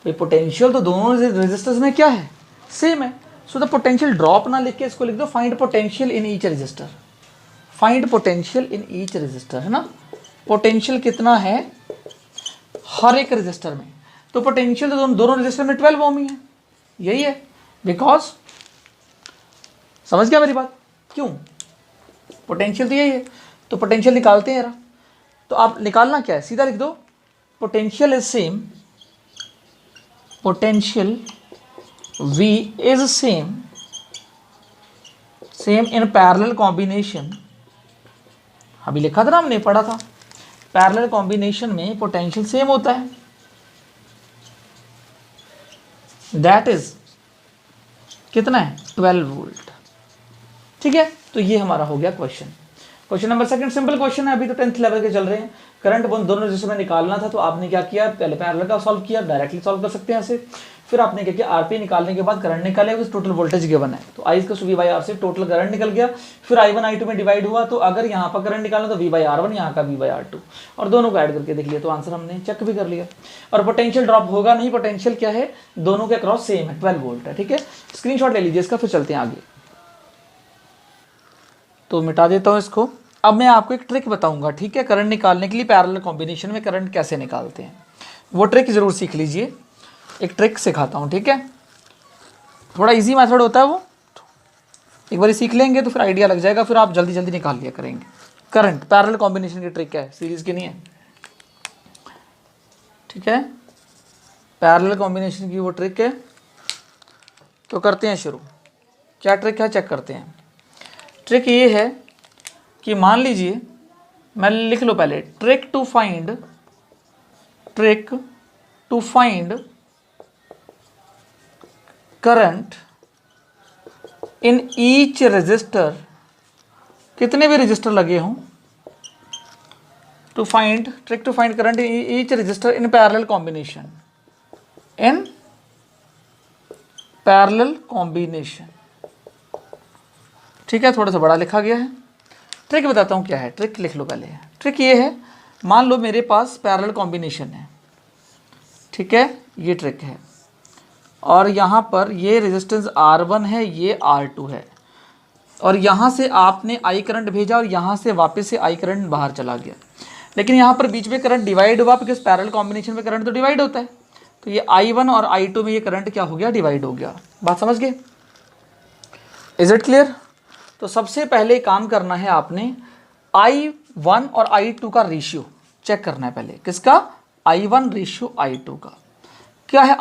[SPEAKER 1] भाई पोटेंशियल तो दोनों रेजिस्टर्स में क्या है सेम है, सो द पोटेंशियल ड्रॉप ना लिख के इसको लिख दो find potential in each resistor. Find potential in each resistor है ना, पोटेंशियल कितना है हर एक रेजिस्टर में, तो पोटेंशियल तो दोनों रेजिस्टर में 12 ओम ही है, यही है, बिकॉज समझ गया मेरी बात, क्यों पोटेंशियल तो यही है, तो पोटेंशियल निकालते हैं यार। तो आप निकालना क्या है, सीधा लिख दो potential is same, potential V is same in parallel combination, अभी लिखा था ना हमने, पढ़ा था, पैरेलल कॉम्बिनेशन में पोटेंशियल सेम होता है, दैट इज कितना है 12 वोल्ट। ठीक है, तो ये हमारा हो गया question. Question number second simple question है, अभी तो 10th लेवल के चल रहे हैं। करंट दोनों रेजिस्टर में निकालना था, तो आपने क्या किया, पहले पैरेलल का सॉल्व किया, डायरेक्टली सॉल्व कर सकते हैं ऐसे। फिर आपने क्या किया, आरपी निकालने के बाद करंट निकाले, उस टोटल वोल्टेज गिवन है, तो I = V/R से टोटल करंट निकल गया। फिर I1 I2 में डिवाइड हुआ, तो अगर यहाँ पर करंट निकालना तो V/R1, यहाँ का V/R2, और दोनों को ऐड करके देख लिया, तो आंसर हमने चेक भी कर लिया। और पोटेंशियल ड्रॉप होगा नहीं, पोटेंशियल क्या है, दोनों के अक्रॉस सेम है, 12 वोल्ट है। ठीक है, स्क्रीनशॉट ले लीजिए इसका, फिर चलते हैं आगे। तो मिटा देता हूँ इसको। अब मैं आपको एक ट्रिक बताऊंगा, ठीक है, करंट निकालने के लिए पैरेलल कॉम्बिनेशन में करंट कैसे निकालते हैं, वो ट्रिक जरूर सीख लीजिए। एक ट्रिक सिखाता हूँ, ठीक है, थोड़ा इजी मेथड होता है वो, एक बार सीख लेंगे तो फिर आइडिया लग जाएगा, फिर आप जल्दी जल्दी निकाल लिया करेंगे। करंट पैरेलल कॉम्बिनेशन की ट्रिक है, सीरीज की नहीं है, ठीक है, पैरेलल कॉम्बिनेशन की वो ट्रिक है। तो करते हैं शुरू, क्या ट्रिक है चेक करते हैं। ट्रिक ये है कि मान लीजिए, मैं लिख लो पहले, trick to find current in each resistor, कितने भी रजिस्टर लगे हों, trick to find current in each resistor in parallel combination, ठीक है, थोड़ा सा बड़ा लिखा गया है। ट्रिक बताता हूँ क्या है, ट्रिक लिख लो पहले। ट्रिक ये है, मान लो मेरे पास पैरेलल कॉम्बिनेशन है, ठीक है, ये ट्रिक है। और यहाँ पर ये रेजिस्टेंस R1 है, ये R2 है, और यहाँ से आपने I करंट भेजा और यहाँ से वापस से I करंट बाहर चला गया, लेकिन यहाँ पर बीच में करंट डिवाइड हुआ, बिकॉज पैरेलल कॉम्बिनेशन में करंट तो डिवाइड होता है। तो ये I1 और I2 में ये करंट क्या हो गया, डिवाइड हो गया। बात समझ गए? Is it clear? तो सबसे पहले काम करना है आपने I1 और I2 का रेशियो चेक करना है पहले। किसका? I1 रेशियो I2 का। क्या है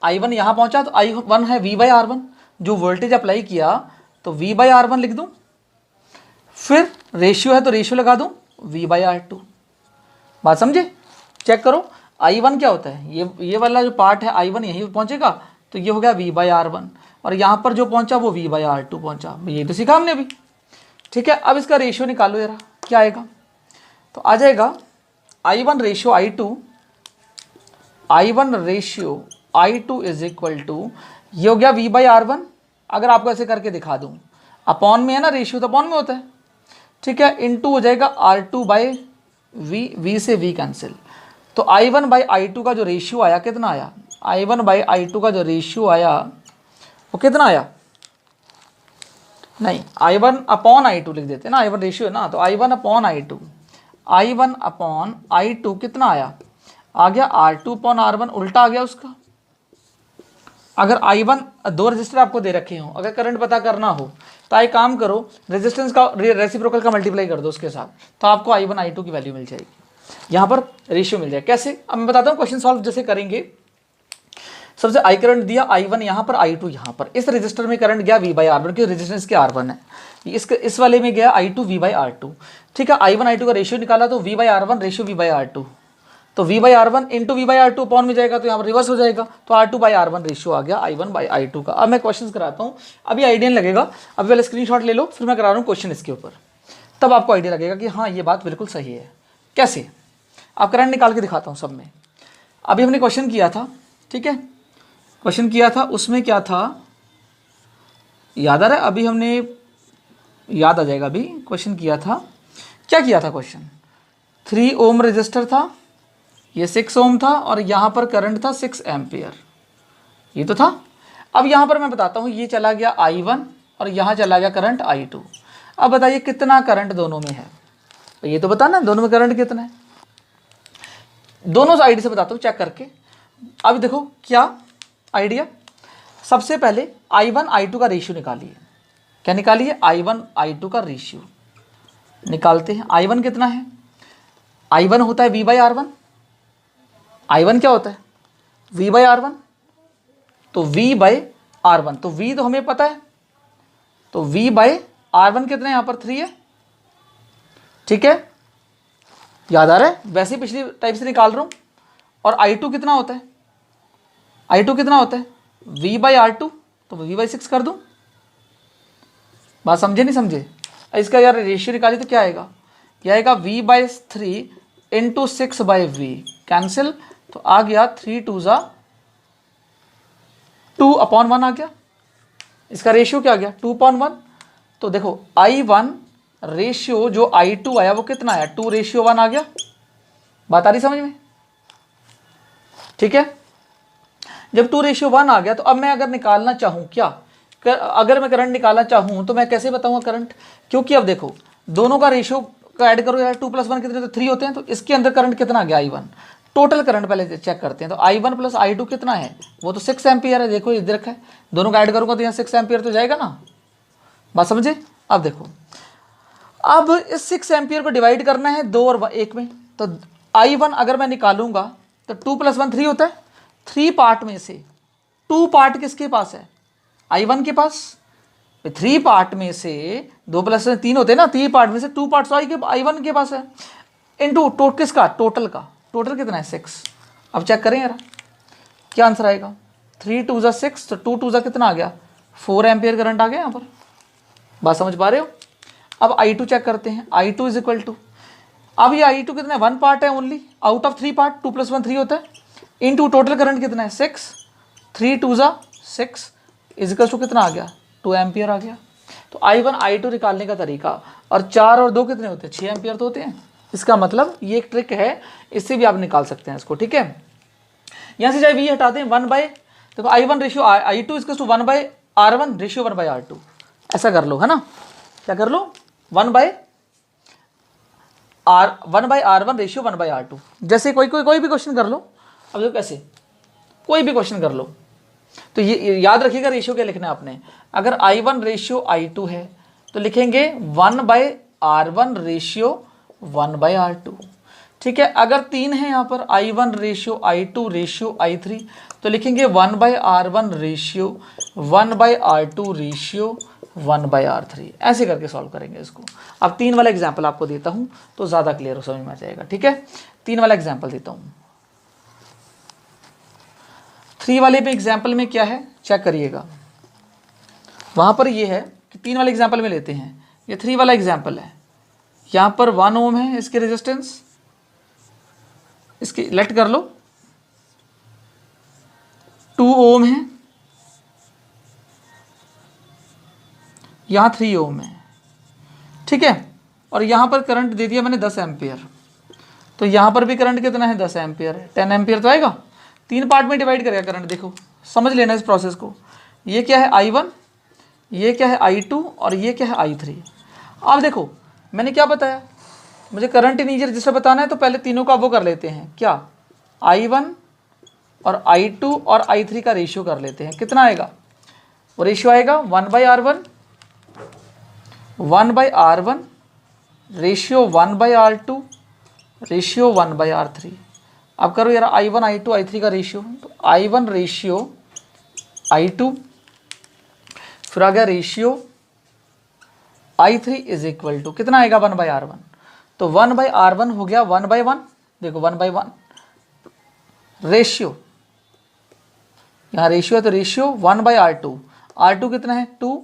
[SPEAKER 1] I1 यहाँ पहुंचा तो I1 है V/R1, जो वोल्टेज अप्लाई किया तो V/R1 लिख दूं, फिर रेशियो है तो रेशियो लगा दूं V/R2। बात समझे? चेक करो I1 क्या होता है, ये वाला जो पार्ट है I1 यहीं पहुंचेगा तो ये हो गया V/R1, और यहाँ पर जो पहुंचा वो V/R2 पहुंचा। ये तो सीखा हमने अभी, ठीक है। अब इसका रेशियो निकालो जरा, क्या आएगा? तो आ जाएगा I1 ratio I2 is equal to, ये हो गया V/R1। अगर आपको ऐसे करके दिखा दूं, अपॉन में है ना, रेशियो तो अपॉन में होता है, ठीक है, इनटू हो जाएगा R2/V, V से V कैंसिल। तो I1/I2 का जो रेशियो आया कितना आया? I1/I2 का जो रेशियो आया वो कितना आया? नहीं, I1/I2 लिख देते हैं ना, I1 रेशियो है ना, तो I1/I2 कितना आया? आ गया R2/R1, उल्टा आ गया उसका। अगर I1 दो रजिस्टर आपको दे रखे हो, अगर करंट पता करना हो तो एक काम करो, रेजिस्टेंस का रेसिप्रोकल का मल्टीप्लाई कर दो उसके साथ, तो आपको I1/I2 की वैल्यू मिल जाएगी। यहाँ पर रेशियो मिल जाएगा। कैसे? अब मैं बताता हूँ, क्वेश्चन सॉल्व जैसे करेंगे। सबसे I करंट दिया, I1 यहाँ पर, I2 यहाँ पर। इस रजिस्टर में करंट गया V/R1, क्योंकि रेजिस्टेंस के R1 है। इस वाले में गया I2 V/R2, ठीक है। I1/I2 का रेशियो निकाला तो V/R1 रेशियो V/R2, तो V/R1 इंटू V/R2 अपॉन में जाएगा तो यहाँ पर रिवर्स हो जाएगा, तो R2/R1 रेशियो आ गया I1/I2 का। अब मैं क्वेश्चन कराता हूँ, अभी आइडिया लगेगा, अभी पहले स्क्रीनशॉट ले लो, फिर मैं करा रहा हूँ क्वेश्चन इसके ऊपर, तब आपको आइडिया लगेगा कि हाँ ये बात बिल्कुल सही है। कैसे? आप करंट निकाल के दिखाता हूँ सब में। अभी हमने क्वेश्चन किया था, ठीक है, क्वेश्चन किया था, उसमें क्या था याद आ रहा है? अभी हमने, याद आ जाएगा, अभी क्वेश्चन किया था, क्या किया था क्वेश्चन? 3 ओम रजिस्टर था, ये 6 ओम था, और यहाँ पर करंट था 6 एम्पियर, ये तो था। अब यहाँ पर मैं बताता हूँ, ये चला गया I1 और यहाँ चला गया करंट I2। अब बताइए कितना करंट दोनों में है, तो ये तो बताना दोनों में करंट कितना है। दोनों साइड से बताता हूँ चेक करके। अब देखो क्या आइडिया, सबसे पहले I1/I2 का रेशियो निकालिए। क्या निकालिए? I1/I2 का रेशियो निकालते हैं। I1 कितना है? I1 होता है V/R1। I1 क्या होता है? V/R1। तो V/R1, तो V तो हमें पता है, तो V/R1 कितना है? यहाँ पर 3 है, ठीक है, याद आ रहा है? वैसे पिछली टाइप से निकाल रहा हूँ। और I2 कितना होता है? I2 कितना होता है? V/R2, तो V/6 कर दूँ। बात समझे नहीं समझे? इसका यार रेशियो निकाली तो क्या आएगा? यह आएगा V/3 इंटू 6/V कैंसिल, तो आ गया 3 2 2/1 आ गया। इसका रेशियो क्या आ गया? 2/1। तो देखो I1 रेशियो जो I2 आया वो कितना आया? 2:1 आ गया। बात आ रही समझ में? ठीक है, जब 2:1 आ गया तो अब मैं अगर निकालना चाहूँ क्या, अगर मैं करंट निकालना चाहूँ तो मैं कैसे बताऊँगा करंट? क्योंकि अब देखो दोनों का रेशियो का ऐड करो यार, 2 + 1 कितने? तो 3 होते हैं। तो इसके अंदर करंट कितना आ गया? I1। टोटल करंट पहले चेक करते हैं, तो I1 + I2 कितना है? वो तो 6 एम्पियर है। देखो इधर रखा है, दोनों का ऐड करूँगा तो यहाँ 6 एम्पियर तो जाएगा ना। बात समझे? अब देखो, अब इस 6 एम्पियर को डिवाइड करना है 2 और 1 में, तो I1 अगर मैं निकालूंगा तो 2 + 1 3 होता है। 3 पार्ट में से 2 पार्ट किसके पास है? I1 के पास। 3 पार्ट में से 2 + 3 होते हैं ना, 3 पार्ट में से 2 पार्ट I1 के पास है, इनटू किसका? टोटल का। टोटल कितना है? 6। अब चेक करें यार क्या आंसर आएगा। 3 2 6, तो 2 2 कितना आ गया? 4 एम्पियर करंट आ गया यहाँ पर। बात समझ पा रहे हो? अब I2 चेक करते हैं। I2 इज इक्वल टू, अब ये I2 कितना है? 1 पार्ट है ओनली आउट ऑफ 3 पार्ट। 2 + 1 3 होता है, इनटू टोटल करंट कितना है? 6। 3 2 6 इज इक्वल टू कितना आ गया? 2 एम्पियर आ गया। तो I1 I2 निकालने का तरीका, और 4 और 2 कितने होते हैं? 6 एम्पियर तो होते हैं। इसका मतलब ये एक ट्रिक है, इससे भी आप निकाल सकते हैं इसको, ठीक है। यहाँ से चाहे वी हटाते हैं 1 बाय, देखो I1 ratio I2 is to 1 by R1 ratio 1 by R2, ऐसा कर लो, है ना, क्या कर लो 1 by R1 ratio 1 by R2। जैसे कोई भी क्वेश्चन कर लो, अब देखो कैसे कोई भी क्वेश्चन कर लो, तो ये याद रखिएगा रेशियो क्या लिखना है आपने। अगर I1 रेशियो I2 है तो लिखेंगे 1 by R1 ratio 1 by R2, ठीक है। अगर 3 है यहाँ पर I1 ratio I2 ratio I3 तो लिखेंगे 1 by R1 ratio 1 by R2 ratio 1 by R3, ऐसे करके सॉल्व करेंगे इसको। अब 3 वाला एग्जाम्पल आपको देता हूँ तो ज़्यादा क्लियर हो समझ में आ जाएगा, ठीक है। 3 वाला एग्जाम्पल देता हूँ। 3 वाले पे एग्जाम्पल में क्या है चेक करिएगा, वहाँ पर ये है कि 3 वाले एग्जाम्पल में लेते हैं, ये 3 वाला एग्जाम्पल है, यहाँ पर 1 ओम है इसकी रेजिस्टेंस, इसकी लेट कर लो 2 ओम है, यहाँ 3 ओम है, ठीक है। और यहाँ पर करंट दे दिया मैंने 10 एम्पियर, तो यहाँ पर भी करंट कितना है 10 एम्पियर है, 10 एम्पियर तो आएगा। 3 पार्ट में डिवाइड करेगा करंट, देखो समझ लेना इस प्रोसेस को। ये क्या है I1, ये क्या है I2 और ये क्या है I3। अब देखो मैंने क्या बताया, मुझे करंट इन ईच रजिस्टर बताना है तो पहले तीनों का वो कर लेते हैं, क्या I1 और I2 और I3 का रेशियो कर लेते हैं। कितना आएगा, वो रेशियो आएगा 1 by R1 1 by R1 ratio 1 by R2 ratio 1 by R3। अब करो यार I1 I2 I3 का रेशियो, तो I1 रेशियो I2, फिर आ गया ratio I3 is equal to कितना आएगा 1 बाय R1, तो 1 बाय R1 हो गया 1 बाय 1, देखो 1 बाय 1 रेशियो, यहाँ रेशियो है तो रेशियो 1 बाय R2, R2 कितना है 2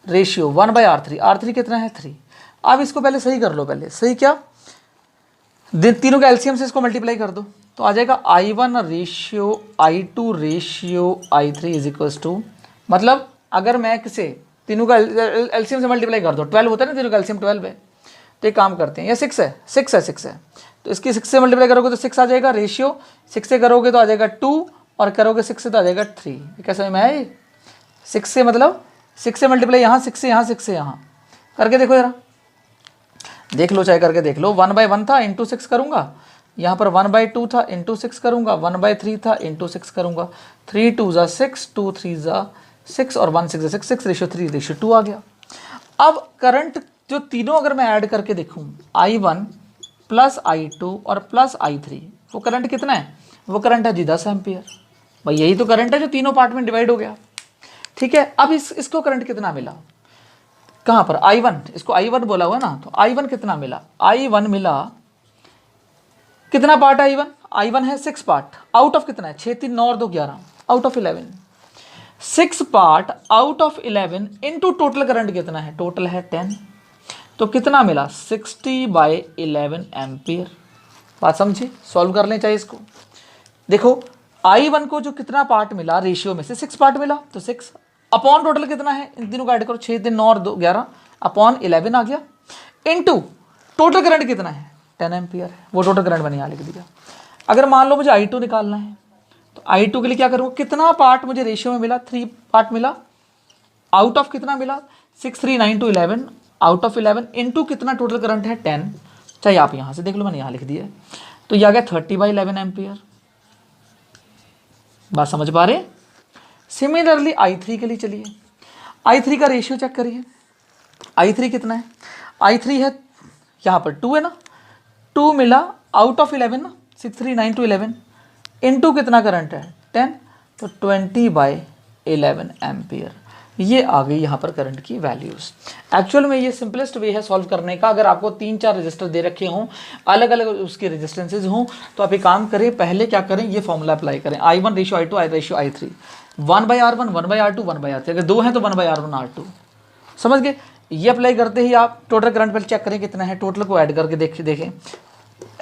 [SPEAKER 1] रेशियो 1 बाय R3, R3 कितना है 3। अब इसको पहले सही कर लो, पहले सही क्या, तीनों का एलसीएम से इसको मल्टीप्लाई कर दो तो आ जाएगा I1 ratio I2 ratio I3 is equals to, मतलब अगर मैं किसे तीनों का एलसीएम से मल्टीप्लाई कर दो, 12 होता है ना, तीनों का एलसीएम 12 है, तो एक काम करते हैं, ये 6 है तो इसकी 6 से मल्टीप्लाई करोगे तो 6 आ जाएगा, रेशियो 6 से करोगे तो आ जाएगा 2 और करोगे 6 से तो आ जाएगा 3। ये क्या समझ में आया, 6 से मतलब 6 से मल्टीप्लाई यहाँ 6 से यहाँ 6 से यहाँ करके देखो जरा, देख लो चाहे करके देख लो। 1 बाय 1 था इंटू 6 करूँगा, यहाँ पर 1 बाय 2 था इंटू 6 करूँगा, 1 बाय 3 था इंटू 6 करूँगा, 3 2 ज़ा 6 2 3 ज़ा 6 और 1 6 ज़ा 6, 6 रेशियो 3 रेशियो 2 आ गया। अब करंट जो तीनों अगर मैं ऐड करके देखूँ I1 प्लस I2 और प्लस I3, वो करंट कितना है, वो करंट है जी 10 एम्पियर। भाई यही तो करंट है जो तीनों पार्ट में डिवाइड हो गया, ठीक है। अब इसको करंट कितना मिला, कहाँ पर I1, इसको I1 बोला हुआ ना, तो I1 कितना मिला, I1 मिला कितना पार्ट है I1 है 6 पार्ट, आउट ऑफ कितना है 6 3 9 और 2 11, out of 11, 6 part out of 11 into total current कितना है, टोटल है 10, तो कितना मिला 60 बाय 11 एम्पियर। बात समझी, सॉल्व कर लें चाहिए इसको। देखो I1 को जो कितना पार्ट मिला रेशियो में से 6 पार्ट मिला, तो 6 अपॉन टोटल कितना है, इन तीनों का ऐड करो 6 3 9 और 2 11 अपॉन 11 आ गया, इनटू टोटल करंट कितना है 10 एम्पियर है, वो टोटल करंट मैंने यहाँ लिख दिया। अगर मान लो मुझे I2 निकालना है तो I2 के लिए क्या करूँगा, कितना पार्ट मुझे रेशियो में मिला 3 पार्ट मिला, आउट ऑफ कितना मिला 6 3 9 2 11 आउट ऑफ 11 इनटू कितना टोटल करंट है 10, चाहे आप यहाँ से देख लो मैंने यहाँ लिख दिया, तो ये आ गया 30 बाई 11 एम्पियर। बात समझ पा रहे। सिमिलरली I3 के लिए चलिए, I3 का रेशियो चेक करिए, I3 कितना है, I3 है यहाँ पर 2 है ना, 2 मिला आउट ऑफ 11 ना, 6 3 9 2 11 इनटू कितना करंट है 10, तो 20 बाई 11 एम्पियर। ये आ गई यहाँ पर करंट की वैल्यूज़। एक्चुअल में ये सिंपलेस्ट वे है सॉल्व करने का। अगर आपको 3-4 रजिस्टर दे रखे हों, अलग अलग उसके रेजिस्टेंसेज हों, तो आप एक काम करें, पहले क्या करें, ये फॉर्मूला अप्लाई करें, I1 ratio I2 I ratio I3, 1 by R1 1 by R2 1 by R3, अगर 2 हैं तो 1 बाई R1 R2, समझ गए। ये अप्लाई करते ही आप टोटल करंट पर चेक करें कितना है, टोटल को ऐड करके देखें,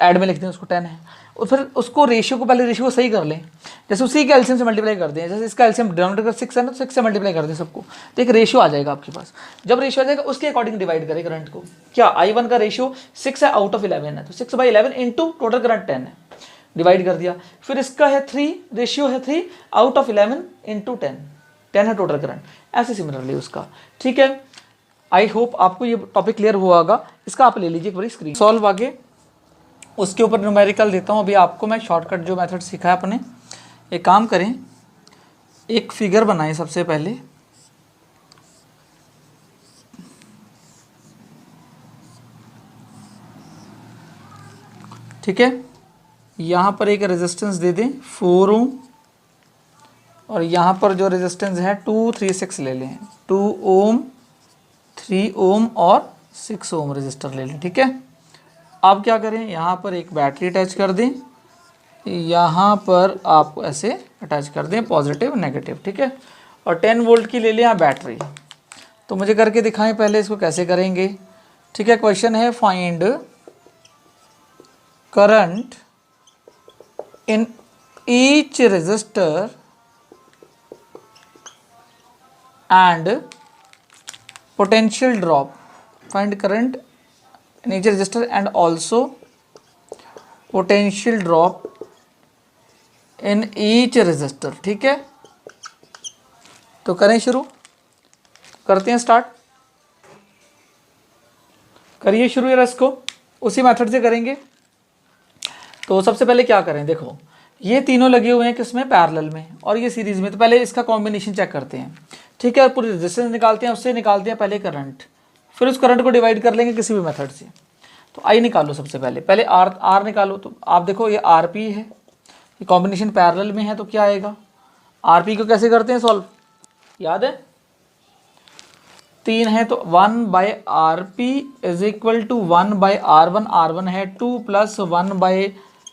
[SPEAKER 1] ऐड में लिखते हैं उसको 10 है, और फिर उसको रेशियो को पहले रेशियो को सही कर लें, जैसे उसी के एलसीएम से मल्टीप्लाई कर दें, जैसे इसका एलसीएम डिनोमिनेटर 6 है ना, तो 6 से मल्टीप्लाई कर दें सबको, तो एक रेशियो आ जाएगा आपके पास। जब रेशियो आ जाएगा उसके अकॉर्डिंग डिवाइड करें करंट को। क्या I1 का रेशियो 6 है आउट ऑफ 11 है, तो 6 बाई 11 इंटू टोटल करंट 10 है, डिवाइड कर दिया। फिर इसका है 3, रेशियो है 3 आउट ऑफ 11 इंटू 10, 10 है टोटल करंट, ऐसे सिमिलरली उसका। ठीक है, आई होप आपको ये टॉपिक क्लियर हुआ होगा। इसका आप ले लीजिए एक बारी स्क्रीन सॉल्व आगे, उसके ऊपर न्यूमेरिकल देता हूँ अभी आपको मैं। शॉर्टकट जो मेथड सीखा है अपने, एक काम करें, एक फिगर बनाएं सबसे पहले। ठीक है, यहाँ पर एक रेजिस्टेंस दे दें 4 ओम, और यहाँ पर जो रेजिस्टेंस है 236 ले लें, 2 ओम, 3 ओम और 6 ओम रेजिस्टर ले लें। ठीक है, अब क्या करें, यहाँ पर एक बैटरी अटैच कर दें, यहाँ पर आप ऐसे अटैच कर दें पॉजिटिव नेगेटिव। ठीक है, और 10 वोल्ट की ले लें यहाँ बैटरी। तो मुझे करके दिखाएं पहले इसको कैसे करेंगे। ठीक है, क्वेश्चन है find current in each resistor and potential drop, find current in each resistor and also potential drop in each resistor। ठीक है, तो करें शुरू, करते हैं स्टार्ट, करिए शुरू यार, इसको उसी मेथड से करेंगे। तो सबसे पहले क्या करें, देखो ये तीनों लगे हुए हैं किसमें, पैरेलल में, और ये सीरीज में। तो पहले इसका कॉम्बिनेशन चेक करते हैं। ठीक है, पूरी रेजिस्टेंस निकालते हैं, उससे निकालते हैं पहले करंट, फिर उस करंट को डिवाइड कर लेंगे किसी भी मेथड से। तो आई निकालो सबसे पहले, पहले आर निकालो। तो आप देखो ये आर पी है, ये कॉम्बिनेशन पैरेलल में है, तो क्या आएगा, आर पी को कैसे करते हैं सॉल्व, याद है 3 है, तो 1 by R P is equal to 1 by R1, R1 है 2 प्लस 1 बाय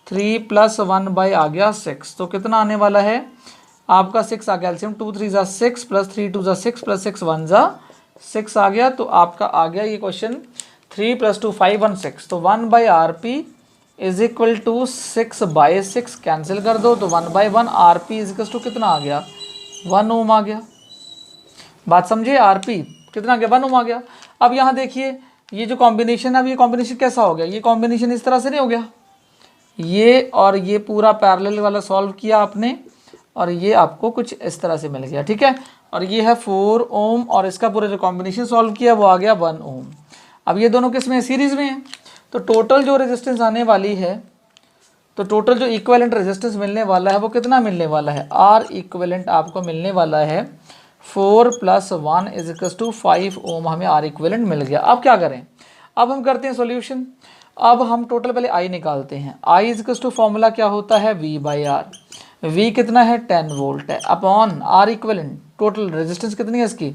[SPEAKER 1] 3 प्लस 1 बाय आ गया 6। तो कितना आने वाला है आपका, 6 आ गया एलसीएम, 2 3 ज़ा 6 प्लस 3 2 ज़ा 6 प्लस 6 1 ज़ा 6 आ गया। तो आपका आ गया ये क्वेश्चन 3 प्लस 2 5 1 6। तो 1 by R P is equal to 6 by 6, cancel कर दो, तो 1 by 1 R P is equal to कितना आ गया, 1 ओम आ गया। बात समझिए, आर पी कितना आ गया, 1 ओम आ गया। अब यहाँ देखिए ये जो कॉम्बिनेशन है, अब ये कॉम्बिनेशन कैसा हो गया, ये कॉम्बिनेशन इस तरह से नहीं हो गया, ये और ये पूरा पैरेलल वाला सॉल्व किया आपने, और ये आपको कुछ इस तरह से मिल गया। ठीक है, और ये है 4 ओम, और इसका पूरा जो कॉम्बिनेशन सॉल्व किया वो आ गया 1 ओम। अब ये दोनों किस में है, सीरीज में है। तो टोटल जो रेजिस्टेंस आने वाली है, तो टोटल जो इक्विवेलेंट रेजिस्टेंस मिलने वाला है वो कितना मिलने वाला है, आर इक्विवेलेंट आपको मिलने वाला है 4 प्लस 1 इज इक्वल टू 5 ओम, हमें आर इक्विवेलेंट मिल गया। अब क्या करें, अब हम करते हैं सॉल्यूशन। अब हम टोटल पहले आई निकालते हैं, I is equal to formula क्या होता है, वी बाई आर। वी कितना है, 10 वोल्ट है, upon R equivalent, total resistance कितनी है इसकी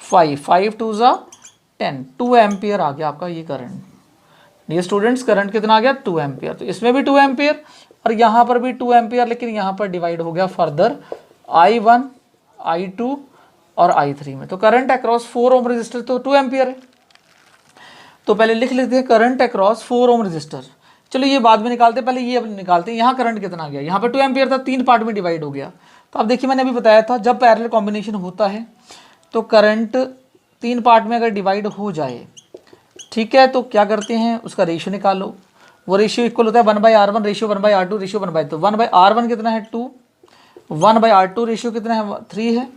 [SPEAKER 1] 5, 5 2 ज़ा 10, 2 एम्पियर आ गया आपका ये करंट। ये स्टूडेंट्स करंट कितना आ गया, 2 एम्पियर। तो इसमें भी 2 एम्पियर और यहाँ पर भी 2 एम्पियर, लेकिन यहाँ पर डिवाइड हो गया फर्दर I1, I2 और I3 में। तो करंट अक्रॉस 4 ओम रजिस्टर तो 2 एम्पियर है। तो पहले लिख लेते हैं करंट अक्रॉस 4 ओम रजिस्टर। चलो ये बाद में निकालते हैं, पहले ये अब निकालते हैं। यहाँ करंट कितना आ गया, यहाँ पर 2 एम्पियर था, 3 पार्ट में डिवाइड हो गया। तो अब देखिए मैंने अभी बताया था जब पैरेलल कॉम्बिनेशन होता है तो करंट 3 पार्ट में अगर डिवाइड हो जाए, ठीक है, तो क्या करते हैं उसका रेशियो निकालो। वो रेशियो इक्वल होता है 1/R1 ratio 1/R2 ratio 1/2। 1/R1 कितना है 2, 1/R2 रेशियो कितना है 3 है,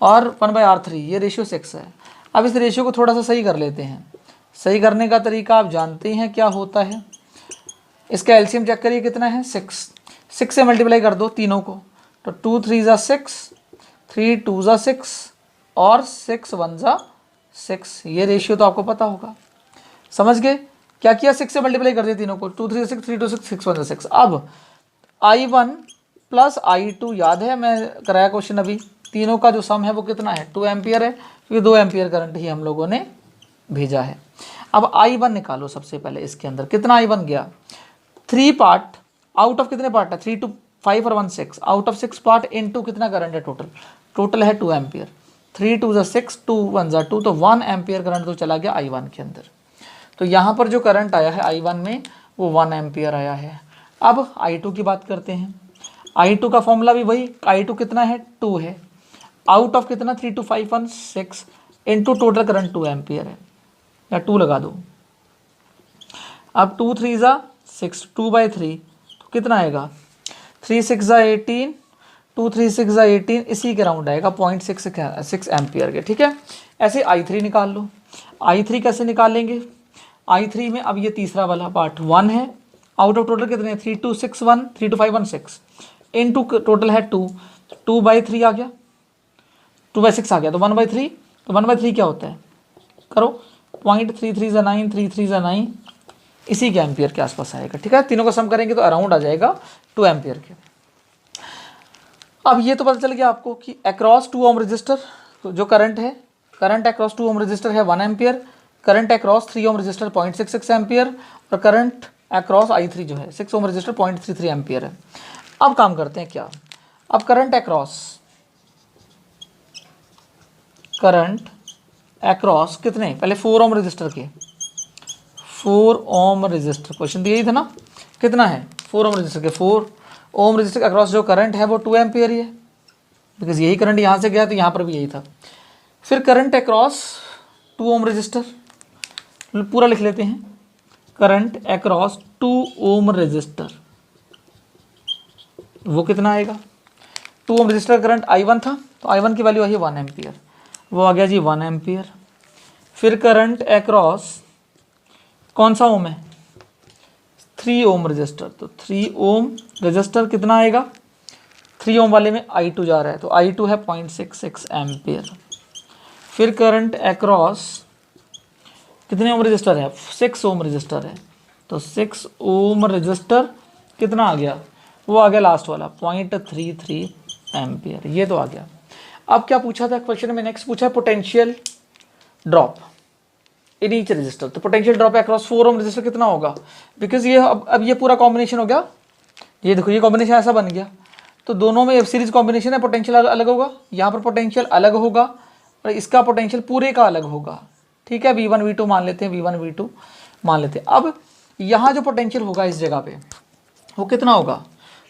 [SPEAKER 1] और 1/R3 ये रेशियो 6 है। अब इस रेशियो को थोड़ा सा सही कर लेते हैं। सही करने का तरीका आप जानते हैं क्या होता है, इसका एलसीएम चेक करिए कितना है 6 से मल्टीप्लाई कर दो तीनों को, तो 2 3 ज़ा 6, 3 2 ज़ा 6 और 6 1 ज़ा 6। ये रेशियो तो आपको पता होगा, समझ गए। क्या किया, 6 से मल्टीप्लाई कर दिया तीनों को, 2 3 6 3 2 6 6 1 ज़ा 6। अब I1 प्लस I2 याद है मैं कराया क्वेश्चन अभी, तीनों का जो सम है वो कितना है 2 एम्पियर है, क्योंकि 2 एम्पियर करंट ही हम लोगों ने भेजा है। अब I1 निकालो सबसे पहले, इसके अंदर कितना I1 गया 3 पार्ट, आउट ऑफ कितने पार्ट है 3 2 5 और 1 6, आउट ऑफ 6 पार्ट इनटू कितना करंट है टोटल है 2 एम्पियर। 3 2 ज़ा 6, 2 1 ज़ा 2, तो 1 एम्पियर करंट तो चला गया I1 के अंदर। तो यहाँ पर जो करंट आया है I1 में वो 1 एम्पियर आया है। अब I2 की बात करते हैं। I2 का फॉर्मूला भी वही, I2 कितना है 2 है, आउट ऑफ कितना 3 2 5 1 6 इनटू टोटल करंट 2 एम्पियर है, या 2 लगा दो। अब 2 3 ज़ा 6, 2/3, तो कितना आएगा 3 6 18, 2 3 6 18, इसी के राउंड आएगा 0.6 एम्पियर के। ठीक है, ऐसे I3 निकाल लो। I3 कैसे निकालेंगे, I3 में अब ये तीसरा वाला पार्ट 1 है, आउट ऑफ टोटल कितने 3 2 6 1, 3 2 5 1 6, इनटू टोटल है 2, 2/3 आ गया, 2/6 आ गया, तो 1/3, तो 1/3 क्या होता है करो 0.33 9, 33 9, इसी के एम्पियर के आसपास आएगा। ठीक है, तीनों को सम करेंगे तो अराउंड आ जाएगा 2 एम्पियर के। अब ये तो पता चल गया आपको कि अक्रॉस 2 ओम रजिस्टर तो जो करंट है, करंट अक्रॉस 2 ओम रजिस्टर है 1 ampere, current across 3 ohm resistor 0.66 ampere, और करंट अक्रॉस I3 जो है 6 ओम रजिस्टर 0.33 एम्पियर है। अब काम करते हैं क्या, अब करंट अक्रॉस कितने, पहले 4 ओम रजिस्टर के, 4 ओम रजिस्टर क्वेश्चन दिया ही था ना, कितना है 4 ओम रजिस्टर के, 4 ओम रजिस्टर के अक्रॉस जो करंट है वो 2 एम्पियर ही है, बिकॉज यही करंट यहाँ से गया तो यहाँ पर भी यही था। फिर करंट अक्रॉस 2 ओम रजिस्टर, पूरा लिख लेते हैं, करंट अक्रॉस 2 ओम रजिस्टर वो कितना आएगा, 2 ओम रजिस्टर करंट I1 था तो I1 की वैल्यू आई है 1 एम्पियर, वो आ गया जी 1 एम्पियर। फिर करंट अक्रॉस कौन सा ओम है 3 ओम रजिस्टर, तो 3 ओम रजिस्टर कितना आएगा, 3 ओम वाले में I2 जा रहा है तो I2 है 0.66 एम्पियर। फिर करंट अक्रॉस कितने ओम रजिस्टर है 6 ओम रजिस्टर है, तो 6 ओम रजिस्टर कितना आ गया, वो आ गया लास्ट वाला 0.33 एम्पियर, ये तो आ गया। अब क्या पूछा था क्वेश्चन में, नेक्स्ट पूछा है potential drop in each register, तो potential drop across 4 ohm register कितना होगा, बिकॉज ये अब ये पूरा कॉम्बिनेशन हो गया, ये देखो ये कॉम्बिनेशन ऐसा बन गया, तो दोनों में सीरीज कॉम्बिनेशन है, पोटेंशियल अलग होगा, यहाँ पर पोटेंशियल अलग होगा और इसका पोटेंशियल पूरे का अलग होगा। ठीक है, V1 V2 मान लेते हैं, V1 V2 मान लेते हैं। अब यहाँ जो पोटेंशियल होगा इस जगह पे वो कितना होगा,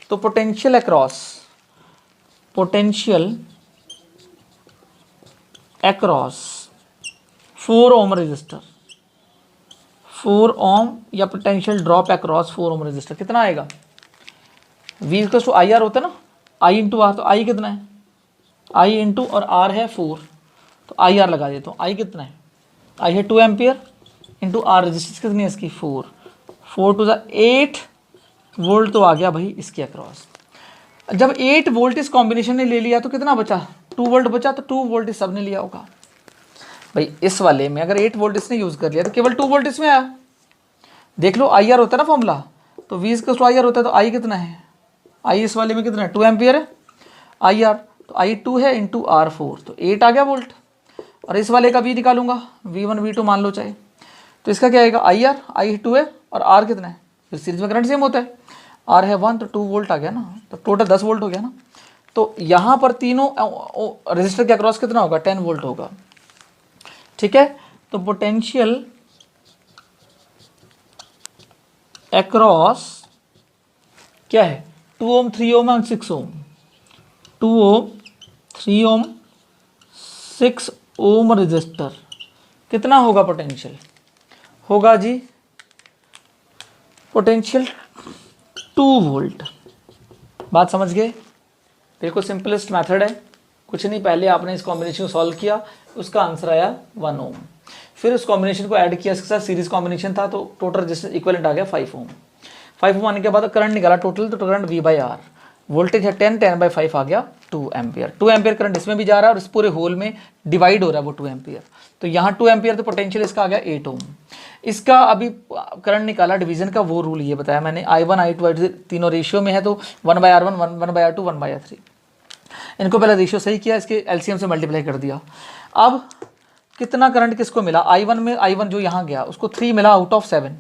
[SPEAKER 1] तो पोटेंशियल अक्रॉस 4 ओम रजिस्टर, 4 ओम या potential drop across 4 ohm register कितना आएगा, V इक्वल्स टू IR होता है ना, I इंटू आर, तो I कितना है, I इंटू और R है 4, तो IR लगा देता हूँ, I कितना है, I है 2 एम्पियर इंटू R रजिस्टेंस कितनी है इसकी 4, 4 टू 8 वोल्ट तो आ गया भाई इसके अक्रॉस। जब 8 वोल्ट इस कॉम्बिनेशन ने ले लिया तो कितना बचा, 2 वोल्ट बचा, तो 2 वोल्ट इस सब ने लिया होगा भाई। इस वाले में अगर 8 वोल्ट इसने यूज़ कर लिया तो केवल 2 वोल्ट इसमें आया। देख लो IR होता है ना फॉर्मूला, तो V इक्वल्स टू IR होता है, तो I कितना है, I इस वाले में कितना है 2 एम्पियर है, IR तो I2 है इंटू R4, तो 8 आ गया वोल्ट। और इस वाले का V निकालूंगा, V1 V2 मान लो चाहे, तो इसका क्या आएगा IR, I2 है और R कितना है, फिर सीरीज में करंट सेम होता है, R है 1 तो 2 वोल्ट आ गया ना, तो टोटल 10 वोल्ट हो गया ना। तो यहाँ पर तीनों रजिस्टर के अक्रॉस कितना होगा 10 वोल्ट होगा। ठीक है, तो पोटेंशियल अक्रॉस क्या है 2 ओम 3 ओम और 6 ओम, 2 ओम 3 ओम 6 ओम रजिस्टर कितना होगा पोटेंशियल, होगा जी पोटेंशियल 2 वोल्ट। बात समझ गए, बिल्कुल सिंपलेस्ट मेथड है, कुछ नहीं, पहले आपने इस कॉम्बिनेशन को सॉल्व किया, उसका आंसर आया 1 ओम, फिर उस कॉम्बिनेशन को ऐड किया, इसके साथ सीरीज कॉम्बिनेशन था तो टोटल रेजिस्टेंस इक्विवेलेंट आ गया 5 ओम। 5 ओम आने के बाद करंट निकाला टोटल, तो करंट V/R, वोल्टेज है 10/5 आ गया 2 एम्पियर। 2 एम्पियर करंट इसमें भी जा रहा है और इस पूरे होल में डिवाइड हो रहा है वो 2 एम्पियर, तो यहाँ 2 एम्पियर, तो पोटेंशियल इसका आ गया 8 ओम। इसका अभी करंट निकाला डिवीजन का, वो रूल ये बताया मैंने, I1 I2 तीनों रेशियो में है, तो 1/R1 1/R2 1/R3, इनको पहले रेशियो सही किया, इसके LCM से मल्टीप्लाई कर दिया। अब कितना करंट किसको मिला, I1 में, I1 जो यहाँ गया उसको 3 मिला out of 7,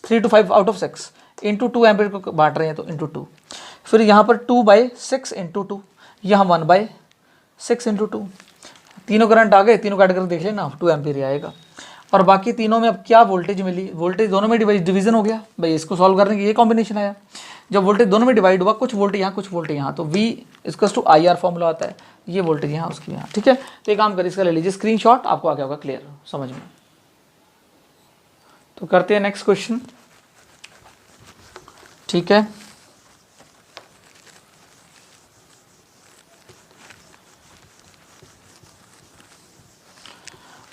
[SPEAKER 1] 3 to 5 out of 6 into 2 ampere को बांट रहे हैं तो इंटू 2, फिर यहाँ पर 2/6 इंटू 2, यहाँ 1/6 इंटू 2, तीनों करंट आ गए, तीनों काट कर देख लेना 2 एम्पियर आएगा। और बाकी तीनों में अब क्या वोल्टेज मिली, वोल्टेज दोनों में डिवीजन हो गया भाई, इसको सॉल्व करने की ये कॉम्बिनेशन आया, जब वोल्टेज दोनों में डिवाइड हुआ, कुछ वोल्टेज यहाँ कुछ वोल्टेज यहाँ, तो V equals to IR formula आता है, ये वोल्टेज यहाँ उसकी यहाँ। ठीक है, तो एक काम करिए, इसका ले लीजिए स्क्रीनशॉट, आपको आ गया होगा क्लियर समझ में। तो करते हैं नेक्स्ट क्वेश्चन। ठीक है,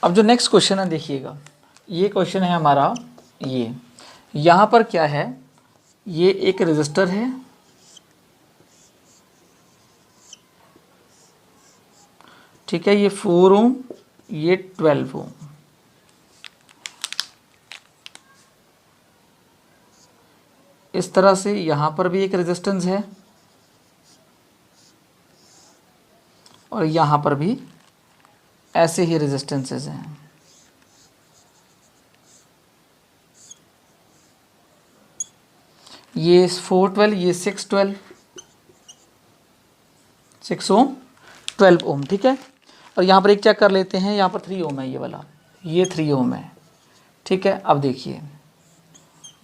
[SPEAKER 1] अब जो नेक्स्ट क्वेश्चन है देखिएगा, ये क्वेश्चन है हमारा, ये यहाँ पर क्या है, ये एक रेजिस्टर है, ठीक है, ये 4 ओम, ये 12 ओम। इस तरह से यहाँ पर भी एक रेजिस्टेंस है और यहाँ पर भी ऐसे ही रेजिस्टेंसेस हैं। ये 412, ये 612, 6 ओम 12 ओम, ठीक है। और यहाँ पर एक चेक कर लेते हैं, यहाँ पर 3 ओम है, ये वाला, ये 3 ओम है, ठीक है। अब देखिए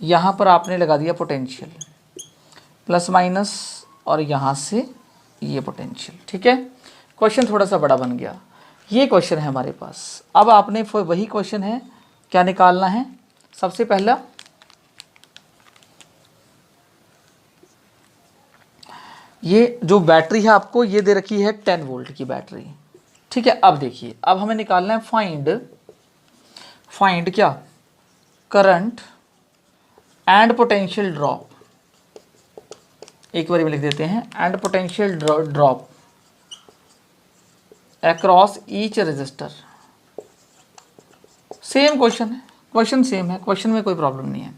[SPEAKER 1] यहाँ पर आपने लगा दिया पोटेंशियल प्लस माइनस और यहाँ से ये पोटेंशियल, ठीक है। क्वेश्चन थोड़ा सा बड़ा बन गया, ये क्वेश्चन है हमारे पास। अब आपने वही क्वेश्चन है, क्या निकालना है, सबसे पहला ये जो बैटरी है आपको ये दे रखी है 10 वोल्ट की बैटरी, ठीक है। अब देखिए, अब हमें निकालना है फाइंड क्या, करंट एंड पोटेंशियल ड्रॉप। एक बार में लिख देते हैं, and potential drop across each resistor. Same question है, क्वेश्चन सेम है, क्वेश्चन में कोई प्रॉब्लम नहीं है।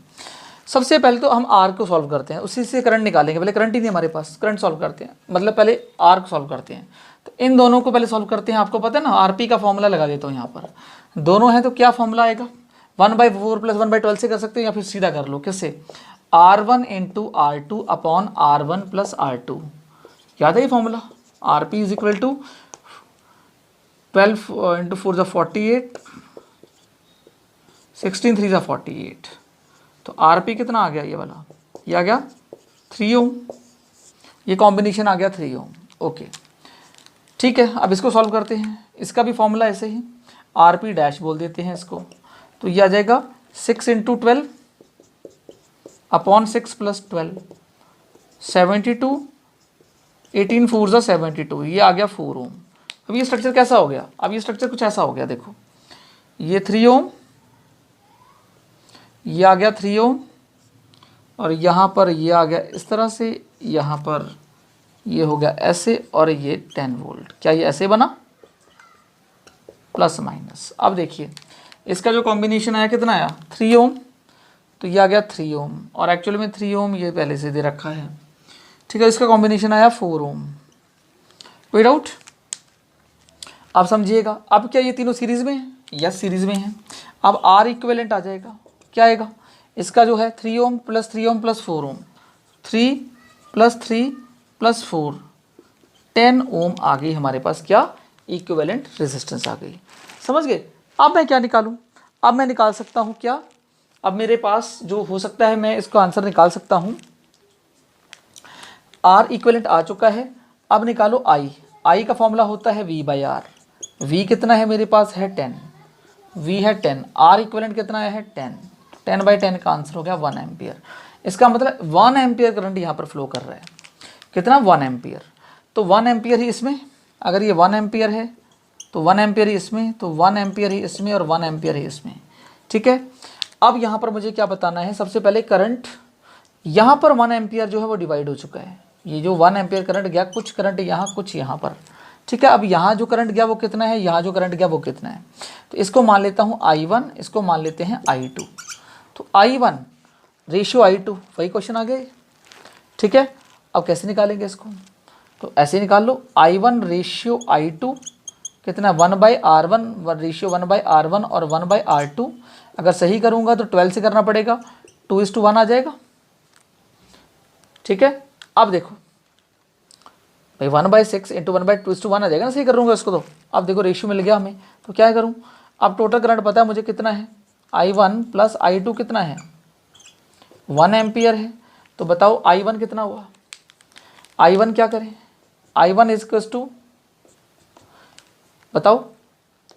[SPEAKER 1] सबसे पहले तो हम आर को सॉल्व करते हैं, उसी से करंट निकालेंगे। पहले करंट ही नहीं हमारे पास, करंट सॉल्व करते हैं, मतलब पहले आर को सॉल्व करते हैं। तो इन दोनों को पहले सॉल्व करते हैं। आपको पता है ना, आरपी का फॉर्मूला लगा देता हूँ यहाँ पर, दोनों हैं तो क्या फॉर्मूला आएगा, 1/4 + 1/12 से कर सकते हैं, या फिर सीधा कर लो, किससे, R1 × R2 upon R1 + R2। याद है ये फॉर्मूला, RP = 12 × 4 = 48, 16 × 3 = 48। तो RP कितना आ गया, ये वाला, ये आ गया 3 ओम, ये कॉम्बिनेशन आ गया 3 ओम, ओके, ठीक है। अब इसको सॉल्व करते हैं, इसका भी फॉर्मूला ऐसे ही, RP डैश बोल देते हैं इसको। तो ये आ जाएगा 6 × 12 अपॉन 6 + 12, 72, 18 × 4 = 72, ये आ गया 4 ओम। अब ये स्ट्रक्चर कैसा हो गया, अब ये स्ट्रक्चर कुछ ऐसा हो गया, देखो ये 3 ओम, ये आ गया 3 ओम, और यहाँ पर ये आ गया इस तरह से, यहाँ पर ये हो गया ऐसे, और ये 10 वोल्ट। क्या ये ऐसे बना, प्लस माइनस। अब देखिए इसका जो कॉम्बिनेशन आया कितना आया, 3 ओम, तो ये आ गया 3 ओम, और एक्चुअली में 3 ओम ये पहले से दे रखा है, ठीक है। इसका कॉम्बिनेशन आया 4 ओम। कोई डाउट, आप समझिएगा। अब क्या ये तीनों सीरीज़ में हैं, यस सीरीज़ में हैं। अब आर इक्विवेलेंट आ जाएगा, क्या आएगा, इसका जो है 3 ओम + 3 ओम + 4 ओम, 3 + 3 + 4, 10 ओम आ गई हमारे पास, क्या, इक्विवेलेंट रेजिस्टेंस आ गई। समझ गए। अब मैं क्या निकालूं, अब मैं निकाल सकता हूं क्या, अब मेरे पास जो हो सकता है मैं इसको आंसर निकाल सकता हूं। आर इक्विवेलेंट आ चुका है, अब निकालो आई का फॉर्मूला होता है V/R। V कितना है मेरे पास है 10, V है 10, R इक्विवेलेंट कितना है 10, 10/10 का आंसर हो गया 1 एम्पियर। इसका मतलब 1 एम्पियर करंट यहाँ पर फ्लो कर रहा है, कितना, 1 एम्पियर। तो 1 एम्पियर ही इसमें, अगर ये 1 एम्पियर है तो 1 एम्पियर ही इसमें, तो 1 एम्पियर ही इसमें, और 1 एम्पियर ही इसमें, ठीक है। अब यहाँ पर मुझे क्या बताना है, सबसे पहले करंट, यहाँ पर 1 एम्पियर जो है वो डिवाइड हो चुका है। ये जो 1 एम्पियर करंट गया, कुछ करंट यहाँ, कुछ यहाँ पर, ठीक है। अब यहाँ जो करंट गया वो कितना है, यहाँ जो करंट गया वो कितना है, तो इसको मान लेता हूँ I1, इसको मान लेते हैं I2। तो I1 रेशियो I2, वही क्वेश्चन आ गए, ठीक है। अब कैसे निकालेंगे इसको, तो ऐसे निकाल लो, I1 रेशियो I2 कितना, 1/R1, रेशियो 1/R1 और 1/R2। अगर सही करूँगा तो 12 से करना पड़ेगा, 2:1 आ जाएगा, ठीक है। अब देखो भाई 1/6 × 1/2:1 आ जाएगा ना, सही करूँगा इसको। तो अब देखो रेशियो मिल गया हमें, तो क्या करूँ, अब टोटल करंट पता है मुझे कितना है, I1 + I2 कितना है, 1 एम्पियर है। तो बताओ I1 कितना हुआ, I1 क्या करें, I1 = बताओ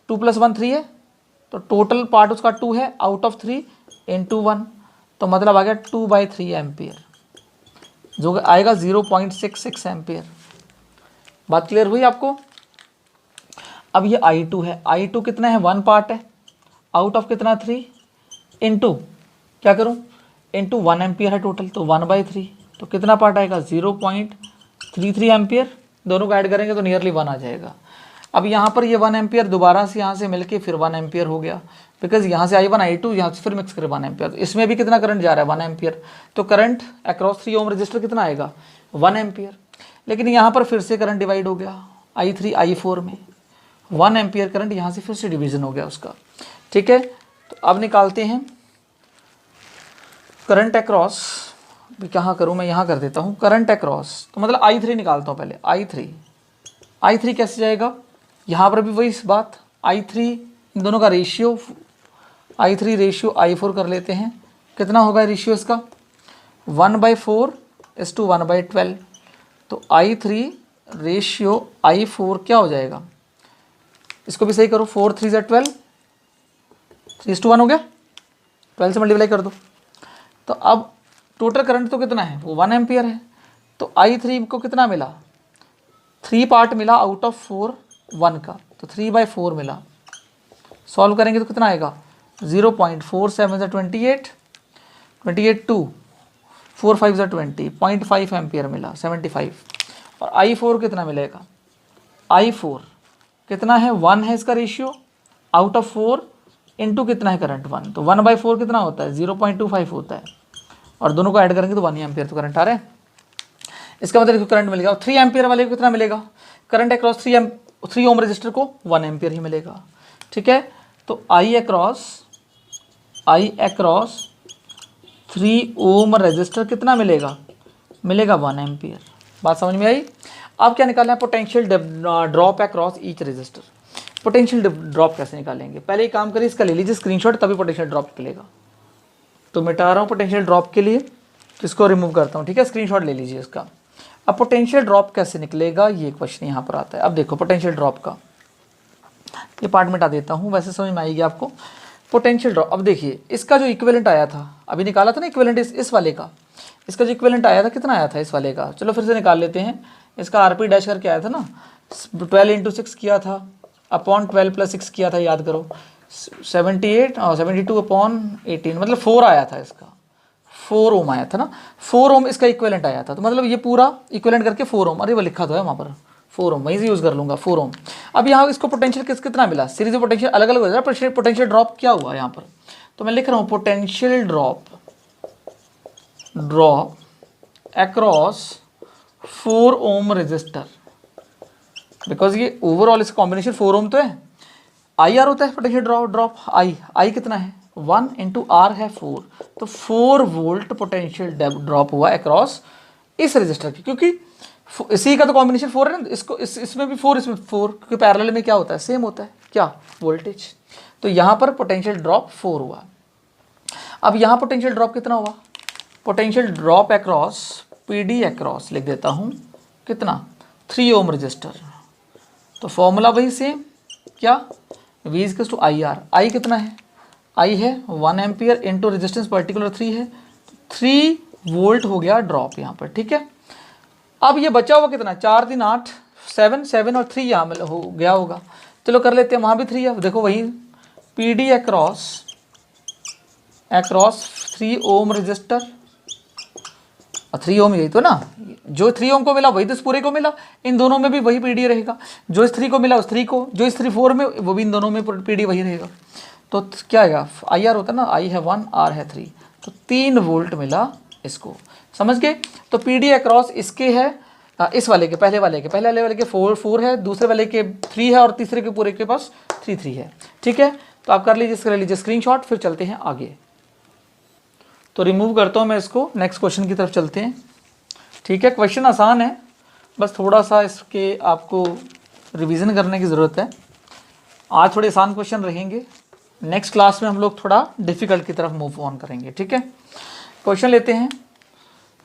[SPEAKER 1] 2 + 1 3 है, तो टोटल पार्ट उसका 2 है, आउट ऑफ 3 × 1, तो मतलब आ गया 2/3 एम्पियर, जो आएगा 0.66 एम्पियर। बात क्लियर हुई आपको। अब ये I2 है, I2 कितना है, 1 पार्ट है, आउट ऑफ कितना 3 इंटू क्या करूँ, इंटू 1 एम्पियर है टोटल, तो 1/3, तो कितना पार्ट आएगा 0.33 एम्पियर, दोनों को ऐड करेंगे तो नियरली 1 आ जाएगा। अब यहाँ पर ये 1 एम्पियर दोबारा से यहाँ से मिलके फिर 1 एम्पियर हो गया, बिकॉज यहाँ से I1 I2 यहाँ से फिर मिक्स करे 1 एम्पियर, तो इसमें भी कितना करंट जा रहा है 1 एम्पियर, तो करंट अक्रॉस 3 ओम रजिस्टर कितना आएगा 1 एम्पियर। लेकिन यहाँ पर फिर से करंट डिवाइड हो गया I3 I4 में, 1 एम्पियर करंट यहाँ से फिर से डिवीजन हो गया उसका, ठीक है। तो अब निकालते हैं करंट अक्रॉस, कहाँ करूँ मैं, यहाँ कर देता हूँ करंट अक्रॉस, तो मतलब I3 निकालता हूँ पहले, I3 कैसे जाएगा, यहाँ पर भी वही इस बात, I3 इन दोनों का रेशियो, I3 रेशियो I4 कर लेते हैं, कितना होगा रेशियो इसका 1/4:1/12, तो I3 रेशियो I4 क्या हो जाएगा, इसको भी सही करो, 4 3 12, 3:1 हो गया, 12 से मल्टीप्लाई कर दो। तो अब टोटल करंट तो कितना है, वो 1 एम्पियर है, तो I3 को कितना मिला, 3 पार्ट मिला आउट ऑफ 4 1 का, तो 3/4 मिला, सॉल्व करेंगे तो कितना आएगा 0.47 28, 28 2 4 5 20, 0.5 एम्पियर मिला 75। और I4 कितना मिलेगा, I4 कितना है 1 है इसका रेशियो, आउट ऑफ 4 इंटू कितना है करंट 1, तो 1/4 कितना होता है 0.25 होता है, और दोनों को ऐड करेंगे तो 1 एम्पियर तो करंट आ रहा है। इसका मतलब इसको करंट मिलेगा, 3 एम्पियर वाले को कितना मिलेगा, करंट अक्रॉस 3 ओम रजिस्टर को 1 एम्पियर ही मिलेगा, ठीक है। तो I अक्रॉस 3 ओम रजिस्टर कितना मिलेगा 1 एम्पियर। बात समझ में आई। अब क्या निकालना है, potential drop across each resistor. Potential drop कैसे निकालेंगे, पहले ही काम करिए, इसका ले लीजिए स्क्रीनशॉट, तभी पोटेंशियल ड्रॉप निकलेगा। तो मिटा रहा हूँ पोटेंशियल ड्रॉप के लिए, इसको रिमूव करता हूँ, ठीक है, स्क्रीनशॉट ले लीजिए इसका। अब पोटेंशियल ड्रॉप कैसे निकलेगा ये क्वेश्चन यहाँ पर आता है। अब देखो पोटेंशियल ड्रॉप का ये पार्ट मिटा देता हूँ, वैसे समझ में आएगी आपको। पोटेंशियल ड्रॉप, अब देखिए इसका जो इक्विवेलेंट आया था, अभी निकाला था ना इक्विवेलेंट इस वाले का, इसका जो इक्विवेलेंट आया था कितना आया था इस वाले का, चलो फिर से निकाल लेते हैं। इसका RP डैश करके आया था ना, 12 × 6 किया था, अपॉन 12 + 6 किया था, याद करो 78 और 72/18, मतलब 4 आया था इसका, 4 ओम आया था ना, 4 ओम इसका इक्विवेलेंट आया था। तो मतलब ये पूरा इक्विवेलेंट करके 4 ओम, अरे वो लिखा तो है वहाँ पर 4 ओम, वहीं से यूज़ कर लूँगा 4 ओम। अब यहाँ इसको पोटेंशियल कितना मिला, सीरीज पोटेंशियल अलग अलग हो जाए, पोटेंशियल ड्रॉप क्या हुआ यहाँ पर, तो मैं लिख रहा हूँ potential drop across 4 ohm resistor, because ये ओवरऑल इस कॉम्बिनेशन 4 ओम तो है, IR होता है पोटेंशियल ड्रॉप, I कितना है 1 × R है 4, तो 4 वोल्ट पोटेंशियल ड्रॉप हुआ अक्रॉस इस रजिस्टर की, क्योंकि इसी का तो कॉम्बिनेशन 4 है ना, इसको इसमें भी 4 इसमें 4, क्योंकि पैरेलल में क्या होता है सेम होता है क्या वोल्टेज, तो यहाँ पर पोटेंशियल ड्रॉप 4 हुआ। अब यहाँ पोटेंशियल ड्रॉप कितना हुआ, potential drop across PD across लिख देता हूँ कितना 3 ओम रजिस्टर, तो फॉर्मूला वही सेम क्या, V = IR, I कितना है, I है 1 एम्पियर इंटू रजिस्टेंस पर्टिकुलर 3 है, 3 वोल्ट हो गया ड्रॉप यहाँ पर, ठीक है। अब ये बचा हुआ कितना 4 3 8 7 और 3 यहाँ हो गया होगा, चलो कर लेते हैं, वहाँ भी 3 है, देखो वही PD अक्रॉस 3 ओम रजिस्टर, 3 ओम यही तो ना, जो 3 ओम को मिला वही तो इस पूरे को मिला, इन दोनों में भी वही PD रहेगा, जो इस 3 को मिला उस 3 को, जो इस 4 में वो भी इन दोनों में PD वही रहेगा। तो क्या आएगा, IR होता है ना, I है 1 R है 3, तो 3 वोल्ट मिला इसको, समझ गए। तो PD अक्रॉस इसके है, इस वाले के पहले वाले के 4 है, दूसरे वाले के 3 है, और तीसरे के पूरे के पास 3 है, ठीक है। तो आप कर लीजिए स्क्रीनशॉट, फिर चलते हैं आगे। तो रिमूव करता हूँ मैं इसको, नेक्स्ट क्वेश्चन की तरफ चलते हैं, ठीक है। क्वेश्चन आसान है, बस थोड़ा सा इसके आपको रिवीजन करने की ज़रूरत है। आज थोड़े आसान क्वेश्चन रहेंगे, नेक्स्ट क्लास में हम लोग थोड़ा डिफ़िकल्ट की तरफ मूव ऑन करेंगे, ठीक है। क्वेश्चन लेते हैं,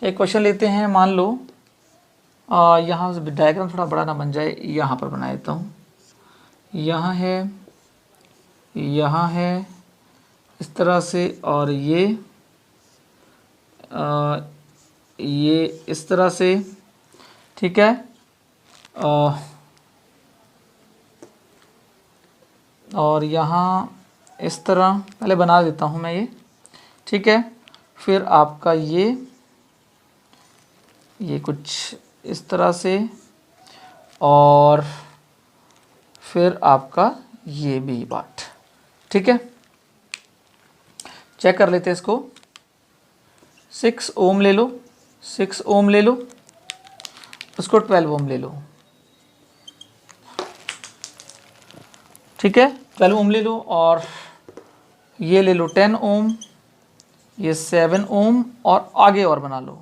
[SPEAKER 1] एक क्वेश्चन लेते हैं, मान लो यहाँ से डायग्राम थोड़ा बड़ा ना बन जाए, यहाँ पर बना देता हूँ, यहाँ है इस तरह से, और ये इस तरह से, ठीक है। और यहाँ इस तरह पहले बना देता हूँ मैं ये, ठीक है। फिर आपका ये कुछ इस तरह से, और फिर आपका ये भी पार्ट, ठीक है। चेक कर लेते हैं इसको। 6 ओम ले लो, 6 ओम ले लो, उसको 12 ओम ले लो, ठीक है। 12 ओम ले लो, और ये ले लो 10 ओम, ये 7 ओम, और आगे और बना लो,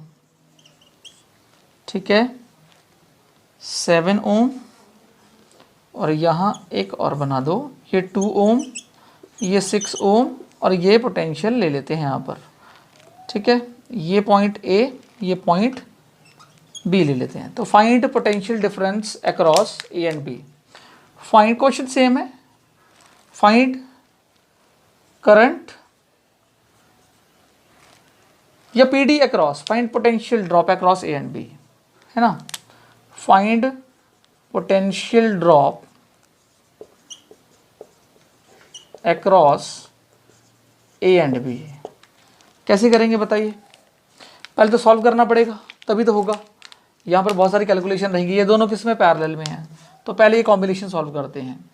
[SPEAKER 1] ठीक है। 7 ओम, और यहाँ एक और बना दो, ये 2 ओम, ये 6 ओम, और ये पोटेंशियल ले लेते हैं यहाँ पर, ठीक है। ये पॉइंट ए, ये पॉइंट बी ले लेते हैं। तो find potential difference across A and B. Find question same है, फाइंड करंट या PD across, find potential drop across A and B, है ना। Find potential drop across A and B. कैसे करेंगे बताइए? पहले तो सॉल्व करना पड़ेगा, तभी तो होगा। यहाँ पर बहुत सारी कैलकुलेशन रहेंगी। ये दोनों किस में पैरेलल में हैं, तो पहले ये कॉम्बिनेशन सॉल्व करते हैं,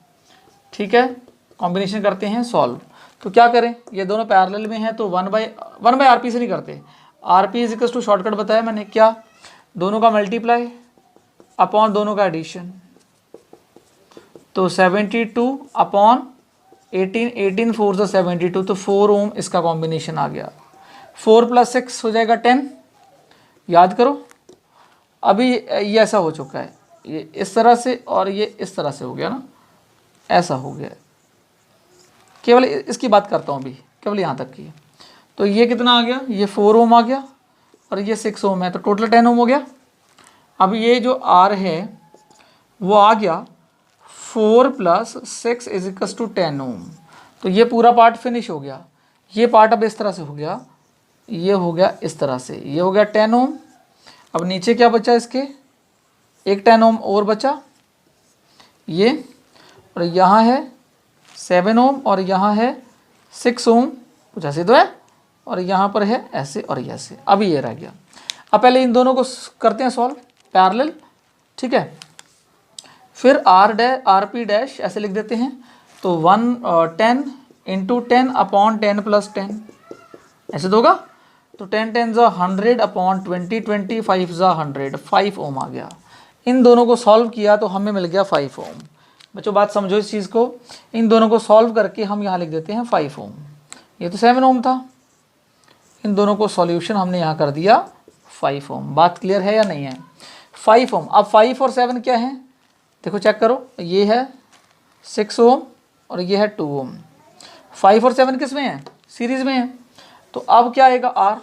[SPEAKER 1] ठीक है। कॉम्बिनेशन करते हैं सॉल्व। तो क्या करें, ये दोनों पैरेलल में हैं, तो 1/1 आर पी से नहीं करते। R P is equal to shortcut बताया मैंने क्या, दोनों का मल्टीप्लाई अपॉन दोनों का एडिशन। तो 72 अपॉन 18, 18 4 से 72, तो 4 ओम इसका कॉम्बिनेशन आ गया। 4 + 6 हो जाएगा 10, याद करो। अभी ये ऐसा हो चुका है, ये इस तरह से और ये इस तरह से हो गया ना, ऐसा हो गया। केवल इसकी बात करता हूँ अभी, केवल यहाँ तक की। तो ये कितना आ गया, ये 4 ओम आ गया, और ये 6 ओम है, तो टोटल 10 ओम हो गया। अब ये जो आर है वो आ गया 4 + 6 = 10 ओम। तो ये पूरा पार्ट फिनिश हो गया। ये पार्ट अब इस तरह से हो गया, ये हो गया इस तरह से, ये हो गया 10 ओम। अब नीचे क्या बचा इसके, एक 10 ओम और बचा ये, और यहाँ है 7 ओम, और यहाँ है 6 ओम, कुछ ऐसे तो है, और यहाँ पर है ऐसे और ये ऐसे। अभी ये रह गया। अब पहले इन दोनों को करते हैं सॉल्व पैरेलल, ठीक है। फिर आर पी डैश ऐसे लिख देते हैं, तो 10 × 10 अपॉन 10 + 10 ऐसे तो होगा। तो 10 10 ज़ा 100 अपॉन 20 20 5 ज़ा 100, 5 ओम आ गया। इन दोनों को सॉल्व किया तो हमें मिल गया 5 ओम। बच्चों बात समझो इस चीज़ को, इन दोनों को सॉल्व करके हम यहाँ लिख देते हैं 5 ओम। ये तो 7 ओम था, इन दोनों को सॉल्यूशन हमने यहाँ कर दिया 5 ओम। बात क्लियर है या नहीं है? 5 ओम। अब 5 और 7 क्या है, देखो चेक करो, ये है 6 ओम और ये है 2 ओम। 5 और 7 किस में है, सीरीज़ में है। तो अब क्या आएगा, आर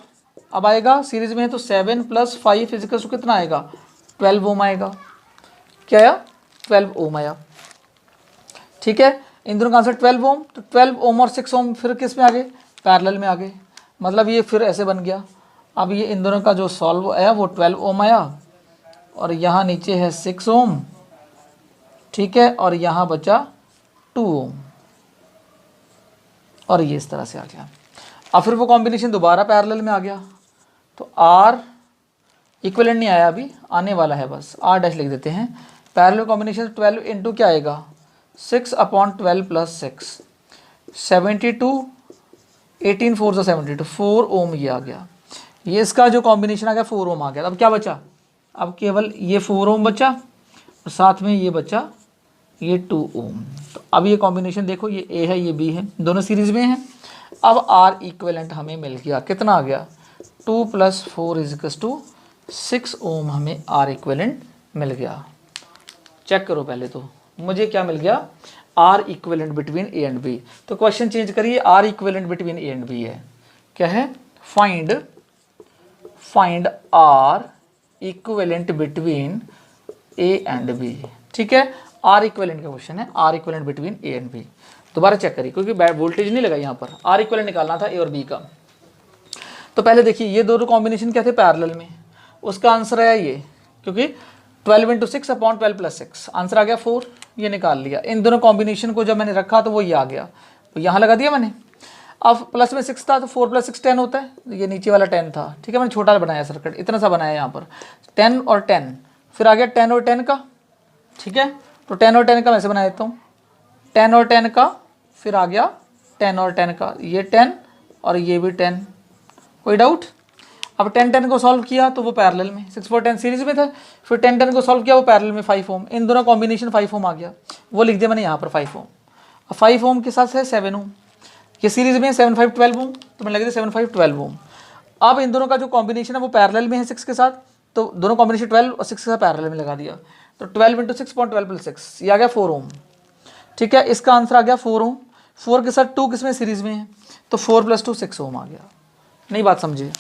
[SPEAKER 1] अब आएगा सीरीज़ में है, तो 7 + 5 = कितना आएगा, 12 ओम आएगा। क्या आया, 12 ओम आया, ठीक है। इन दोनों का आंसर 12 ओम। तो 12 ओम और 6 ओम फिर किस में आ गए, पैरेलल में आ गए। मतलब ये फिर ऐसे बन गया। अब ये इन दोनों का जो सॉल्व आया वो 12 ओम आया, और यहाँ नीचे है 6 ओम, ठीक है, और यहाँ बचा 2 ओम, और ये इस तरह से आ गया। अब फिर वो कॉम्बिनेशन दोबारा पैरेलल में आ गया, तो आर इक्विवेलेंट नहीं आया, अभी आने वाला है, बस आर डैश लिख देते हैं। पैरेलल कॉम्बिनेशन 12 × क्या आएगा, 6 अपॉन 12 + 6, 72, 18 4 ज़ा 72, 4 ओम ये आ गया। ये इसका जो कॉम्बिनेशन आ गया 4 ओम आ गया। अब क्या बचा, अब केवल ये 4 ओम बचा, और साथ में ये बचा ये 2 ओम। तो अब ये कॉम्बिनेशन देखो, ये ए है ये बी है, दोनों सीरीज़ में हैं। अब आर इक्विवेलेंट हमें मिल गया, कितना आ गया, 2 + 4 = 6 ओम हमें आर इक्विवेलेंट मिल गया। चेक करो पहले तो मुझे क्या मिल गया, R equivalent between A and B. तो क्वेश्चन चेंज करिए, R equivalent between A and B है, क्या है, find R equivalent between A and B, ठीक है। आर इक्विवेलेंट का क्वेश्चन है, R equivalent between A and B. दोबारा चेक करिए, क्योंकि वोल्टेज नहीं लगा यहाँ पर, आर इक्विवेलेंट निकालना था ए और बी का। तो पहले देखिए, ये दोनों कॉम्बिनेशन क्या थे पैरेलल में, उसका आंसर आया ये, क्योंकि 12 इंटू 6 अपॉन 12 प्लस 6, आंसर आ गया 4, ये निकाल लिया। इन दोनों कॉम्बिनेशन को जब मैंने रखा तो वो ये आ गया, तो यहाँ लगा दिया मैंने। अब प्लस में 6 था तो 4 प्लस 6 10 होता है, ये नीचे वाला 10 था, ठीक है, मैंने छोटा बनाया सर्किट, इतना सा बनाया यहाँ पर 10 और 10, फिर आ गया 10 और 10 का, ठीक है, तो 10 और 10 का मैं ऐसे बना देता हूँ, 10 और 10 का, फिर आ गया 10 और 10 का, ये 10 और ये भी 10, कोई डाउट। अब 10 10 को सॉल्व किया तो वो पैरेलल में, 6 4 10 सीरीज में था, फिर 10 10 को सॉल्व किया वो पैरेलल में 5 ओम, इन दोनों कॉम्बिनेशन 5 ओम आ गया, वो लिख दिया मैंने यहाँ पर 5 ओम। अब 5 ओम के साथ है 7 ओम, ये सीरीज में 7 5 12 ओम, तो मैंने लग दिया 7 5 12 ओम। अब इन दोनों का जो कॉम्बिनेशन है वो पैरेलल में है 6 के साथ, तो दोनों कॉम्बिनेशन 12 और 6 के साथ पैरेलल में लगा दिया, तो 12 इंटू 6 पॉइंट 12 प्लस 6, ये आ गया 4 ओम, ठीक है, इसका आंसर आ गया 4 ओम। 4 के साथ 2 किसमें सीरीज में है, तो 4 प्लस 2 6 ओम आ गया। नहीं बात समझिए,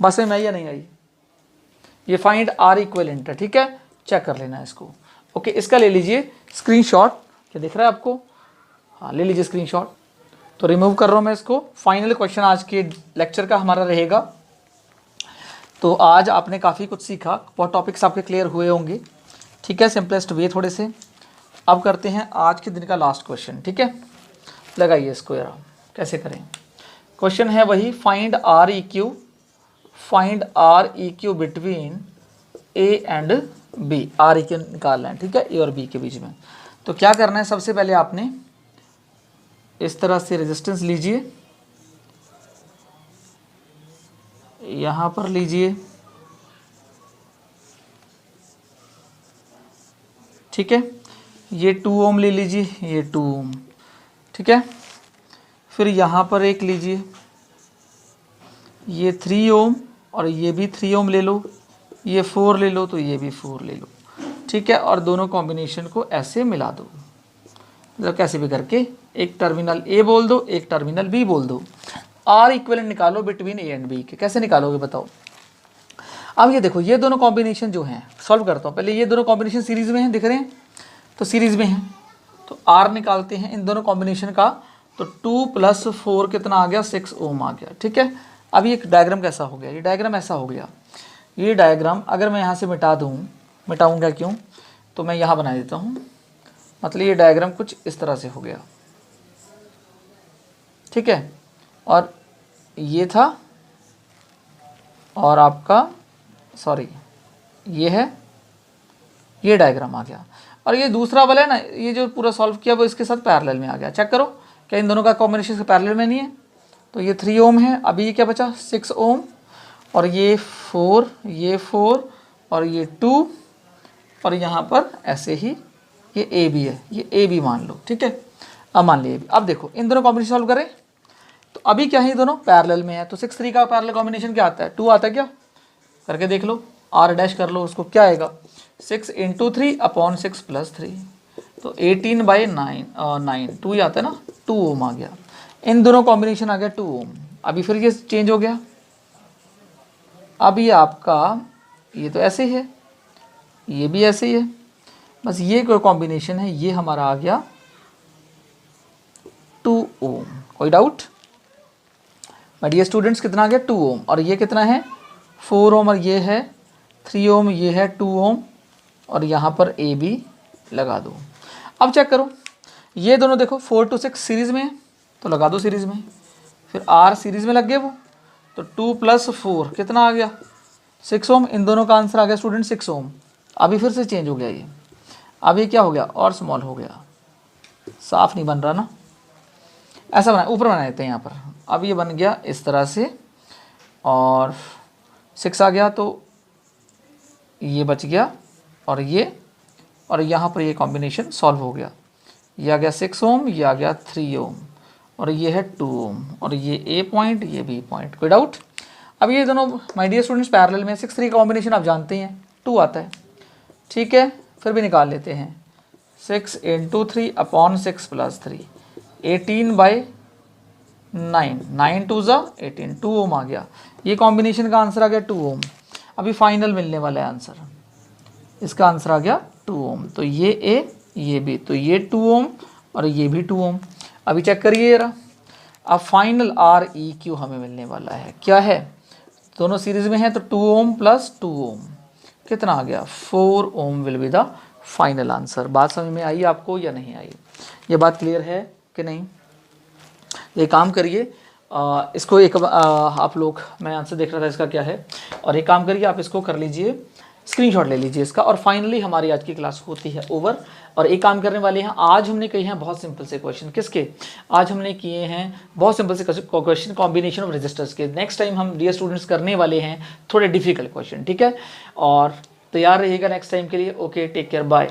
[SPEAKER 1] बस में आई या नहीं आई, ये फाइंड आर इक्विवेलेंट है, ठीक है, चेक कर लेना इसको। ओके, इसका ले लीजिए स्क्रीनशॉट, क्या दिख रहा है आपको, हाँ ले लीजिए स्क्रीनशॉट। तो रिमूव कर रहा हूँ मैं इसको। फाइनल क्वेश्चन आज के लेक्चर का हमारा रहेगा। तो आज आपने काफ़ी कुछ सीखा, बहुत टॉपिक्स आपके क्लियर हुए होंगे, ठीक है, सिंपलेस्ट वे थोड़े से। अब करते हैं आज के दिन का लास्ट क्वेश्चन, ठीक है, लगाइए इसको यार, कैसे करें। क्वेश्चन है वही, find R E Q between A and B, R E Q निकालना है, ठीक है, ए और बी के बीच में। तो क्या करना है, सबसे पहले आपने इस तरह से रेजिस्टेंस लीजिए, यहाँ पर लीजिए, ठीक है, ये 2 ओम ले लीजिए, ये 2 ओम, ठीक है, फिर यहाँ पर एक लीजिए, ये 3 ओम और ये भी 3 ओम ले लो, ये 4 ले लो तो ये भी 4 ले लो, ठीक है, और दोनों कॉम्बिनेशन को ऐसे मिला दो, मतलब कैसे भी करके एक टर्मिनल ए बोल दो, एक टर्मिनल बी बोल दो। आर इक्विवेलेंट निकालो बिटवीन ए एंड बी के, कैसे निकालोगे बताओ। अब ये देखो, ये दोनों कॉम्बिनेशन जो हैं, सॉल्व करता हूँ पहले, ये दोनों कॉम्बिनेशन सीरीज में हैं, दिख रहे हैं, तो सीरीज में हैं, तो आर निकालते हैं इन दोनों कॉम्बिनेशन का, तो 2 प्लस 4 कितना आ गया, 6 ओम आ गया, ठीक है। अब ये डायग्राम कैसा हो गया, ये डायग्राम ऐसा हो गया, ये डायग्राम अगर मैं यहाँ से मिटा दूँ, मिटाऊँगा क्यों, तो मैं यहाँ बना देता हूँ, मतलब ये डायग्राम कुछ इस तरह से हो गया, ठीक है, और ये था, और आपका सॉरी ये है, ये डायग्राम आ गया, और ये दूसरा वाला है ना, ये जो पूरा सॉल्व किया वो इसके साथ पैरेलल में आ गया। चेक करो क्या इन दोनों का कॉम्बिनेशन पैरेलल में नहीं है, तो ये 3 ओम है, अभी ये क्या बचा 6 ओम, और ये 4, ये 4 और ये 2, और यहाँ पर ऐसे ही ये ए बी है, ये ए बी मान लो, ठीक है, अब मान लिया। अब देखो इन दोनों कॉम्बिनेशन सॉल्व करें, तो अभी क्या है, ये दोनों पैरेलल में है, तो 6 3 का पैरेलल कॉम्बिनेशन क्या आता है, 2 आता है क्या, करके देख लो, आर डैश कर लो उसको, क्या आएगा 6 इंटू 3 अपॉन 6 प्लस 3, तो 18/9, 2 ही आता है ना, 2 ओम आ गया, इन दोनों कॉम्बिनेशन आ गया 2 ओम। अभी फिर ये चेंज हो गया, अब ये आपका, ये तो ऐसे ही है, ये भी ऐसे ही है, बस ये कोई कॉम्बिनेशन है, ये हमारा आ गया 2 ओम। कोई डाउट माय डियर स्टूडेंट्स, कितना आ गया 2 ओम, और ये कितना है 4 ओम, और ये है 3 ओम, ये है 2 ओम, और यहाँ पर ए बी लगा दो। अब चेक करो, ये दोनों देखो 4 to 6 सीरीज़ में है, तो लगा दो सीरीज़ में, फिर आर सीरीज़ में लग गए वो, तो 2 प्लस 4 कितना आ गया 6 ओम, इन दोनों का आंसर आ गया स्टूडेंट 6 ओम। अभी फिर से चेंज हो गया ये, अभी क्या हो गया और स्मॉल हो गया, साफ नहीं बन रहा ना, ऐसा बना ऊपर बना देते हैं यहाँ पर, अब ये बन गया इस तरह से, और 6 आ गया तो ये बच गया, और यहाँ पर ये कॉम्बिनेशन सॉल्व हो गया, ये आ गया 6 ओम, ये आ गया 3 ओम, और ये है 2 ओम, और ये ए पॉइंट, ये बी पॉइंट। कोई डाउट। अब ये दोनों माय डियर स्टूडेंट्स पैरेलल में, 6 3 का कॉम्बिनेशन आप जानते हैं 2 आता है, ठीक है, फिर भी निकाल लेते हैं, 6 इंटू 3 अपॉन 6 प्लस 3, 18/9, 9 2 ज़ा 18, 2 ओम आ गया, ये कॉम्बिनेशन का आंसर आ गया 2 ओम। अभी फाइनल मिलने वाला है आंसर, इसका आंसर आ गया 2 ओम, तो ये ए ये बी, तो ये 2 ओम और ये भी 2 ओम। अभी चेक करिए जरा, अब फाइनल आर ई क्यू हमें मिलने वाला है, क्या है, दोनों सीरीज में है, तो 2 ओम प्लस 2 ओम, कितना आ गया 4 ohm will be the final answer. बात समझ में आई आपको या नहीं आई? ये बात क्लियर है कि नहीं? ये काम करिए, इसको एक आप लोग, मैं आंसर देख रहा था इसका क्या है, और एक काम करिए आप इसको कर लीजिए, स्क्रीनशॉट ले लीजिए इसका, और फाइनली हमारी आज की क्लास होती है ओवर। और एक काम करने वाले हैं, आज हमने किए हैं बहुत सिंपल से क्वेश्चन। किसके? आज हमने किए हैं बहुत सिंपल से क्वेश्चन कॉम्बिनेशन ऑफ रजिस्टर्स के। नेक्स्ट टाइम हम डियर स्टूडेंट्स करने वाले हैं थोड़े डिफिकल्ट क्वेश्चन, ठीक है? और तैयार रहिएगा नेक्स्ट टाइम के लिए। Okay, take care, bye.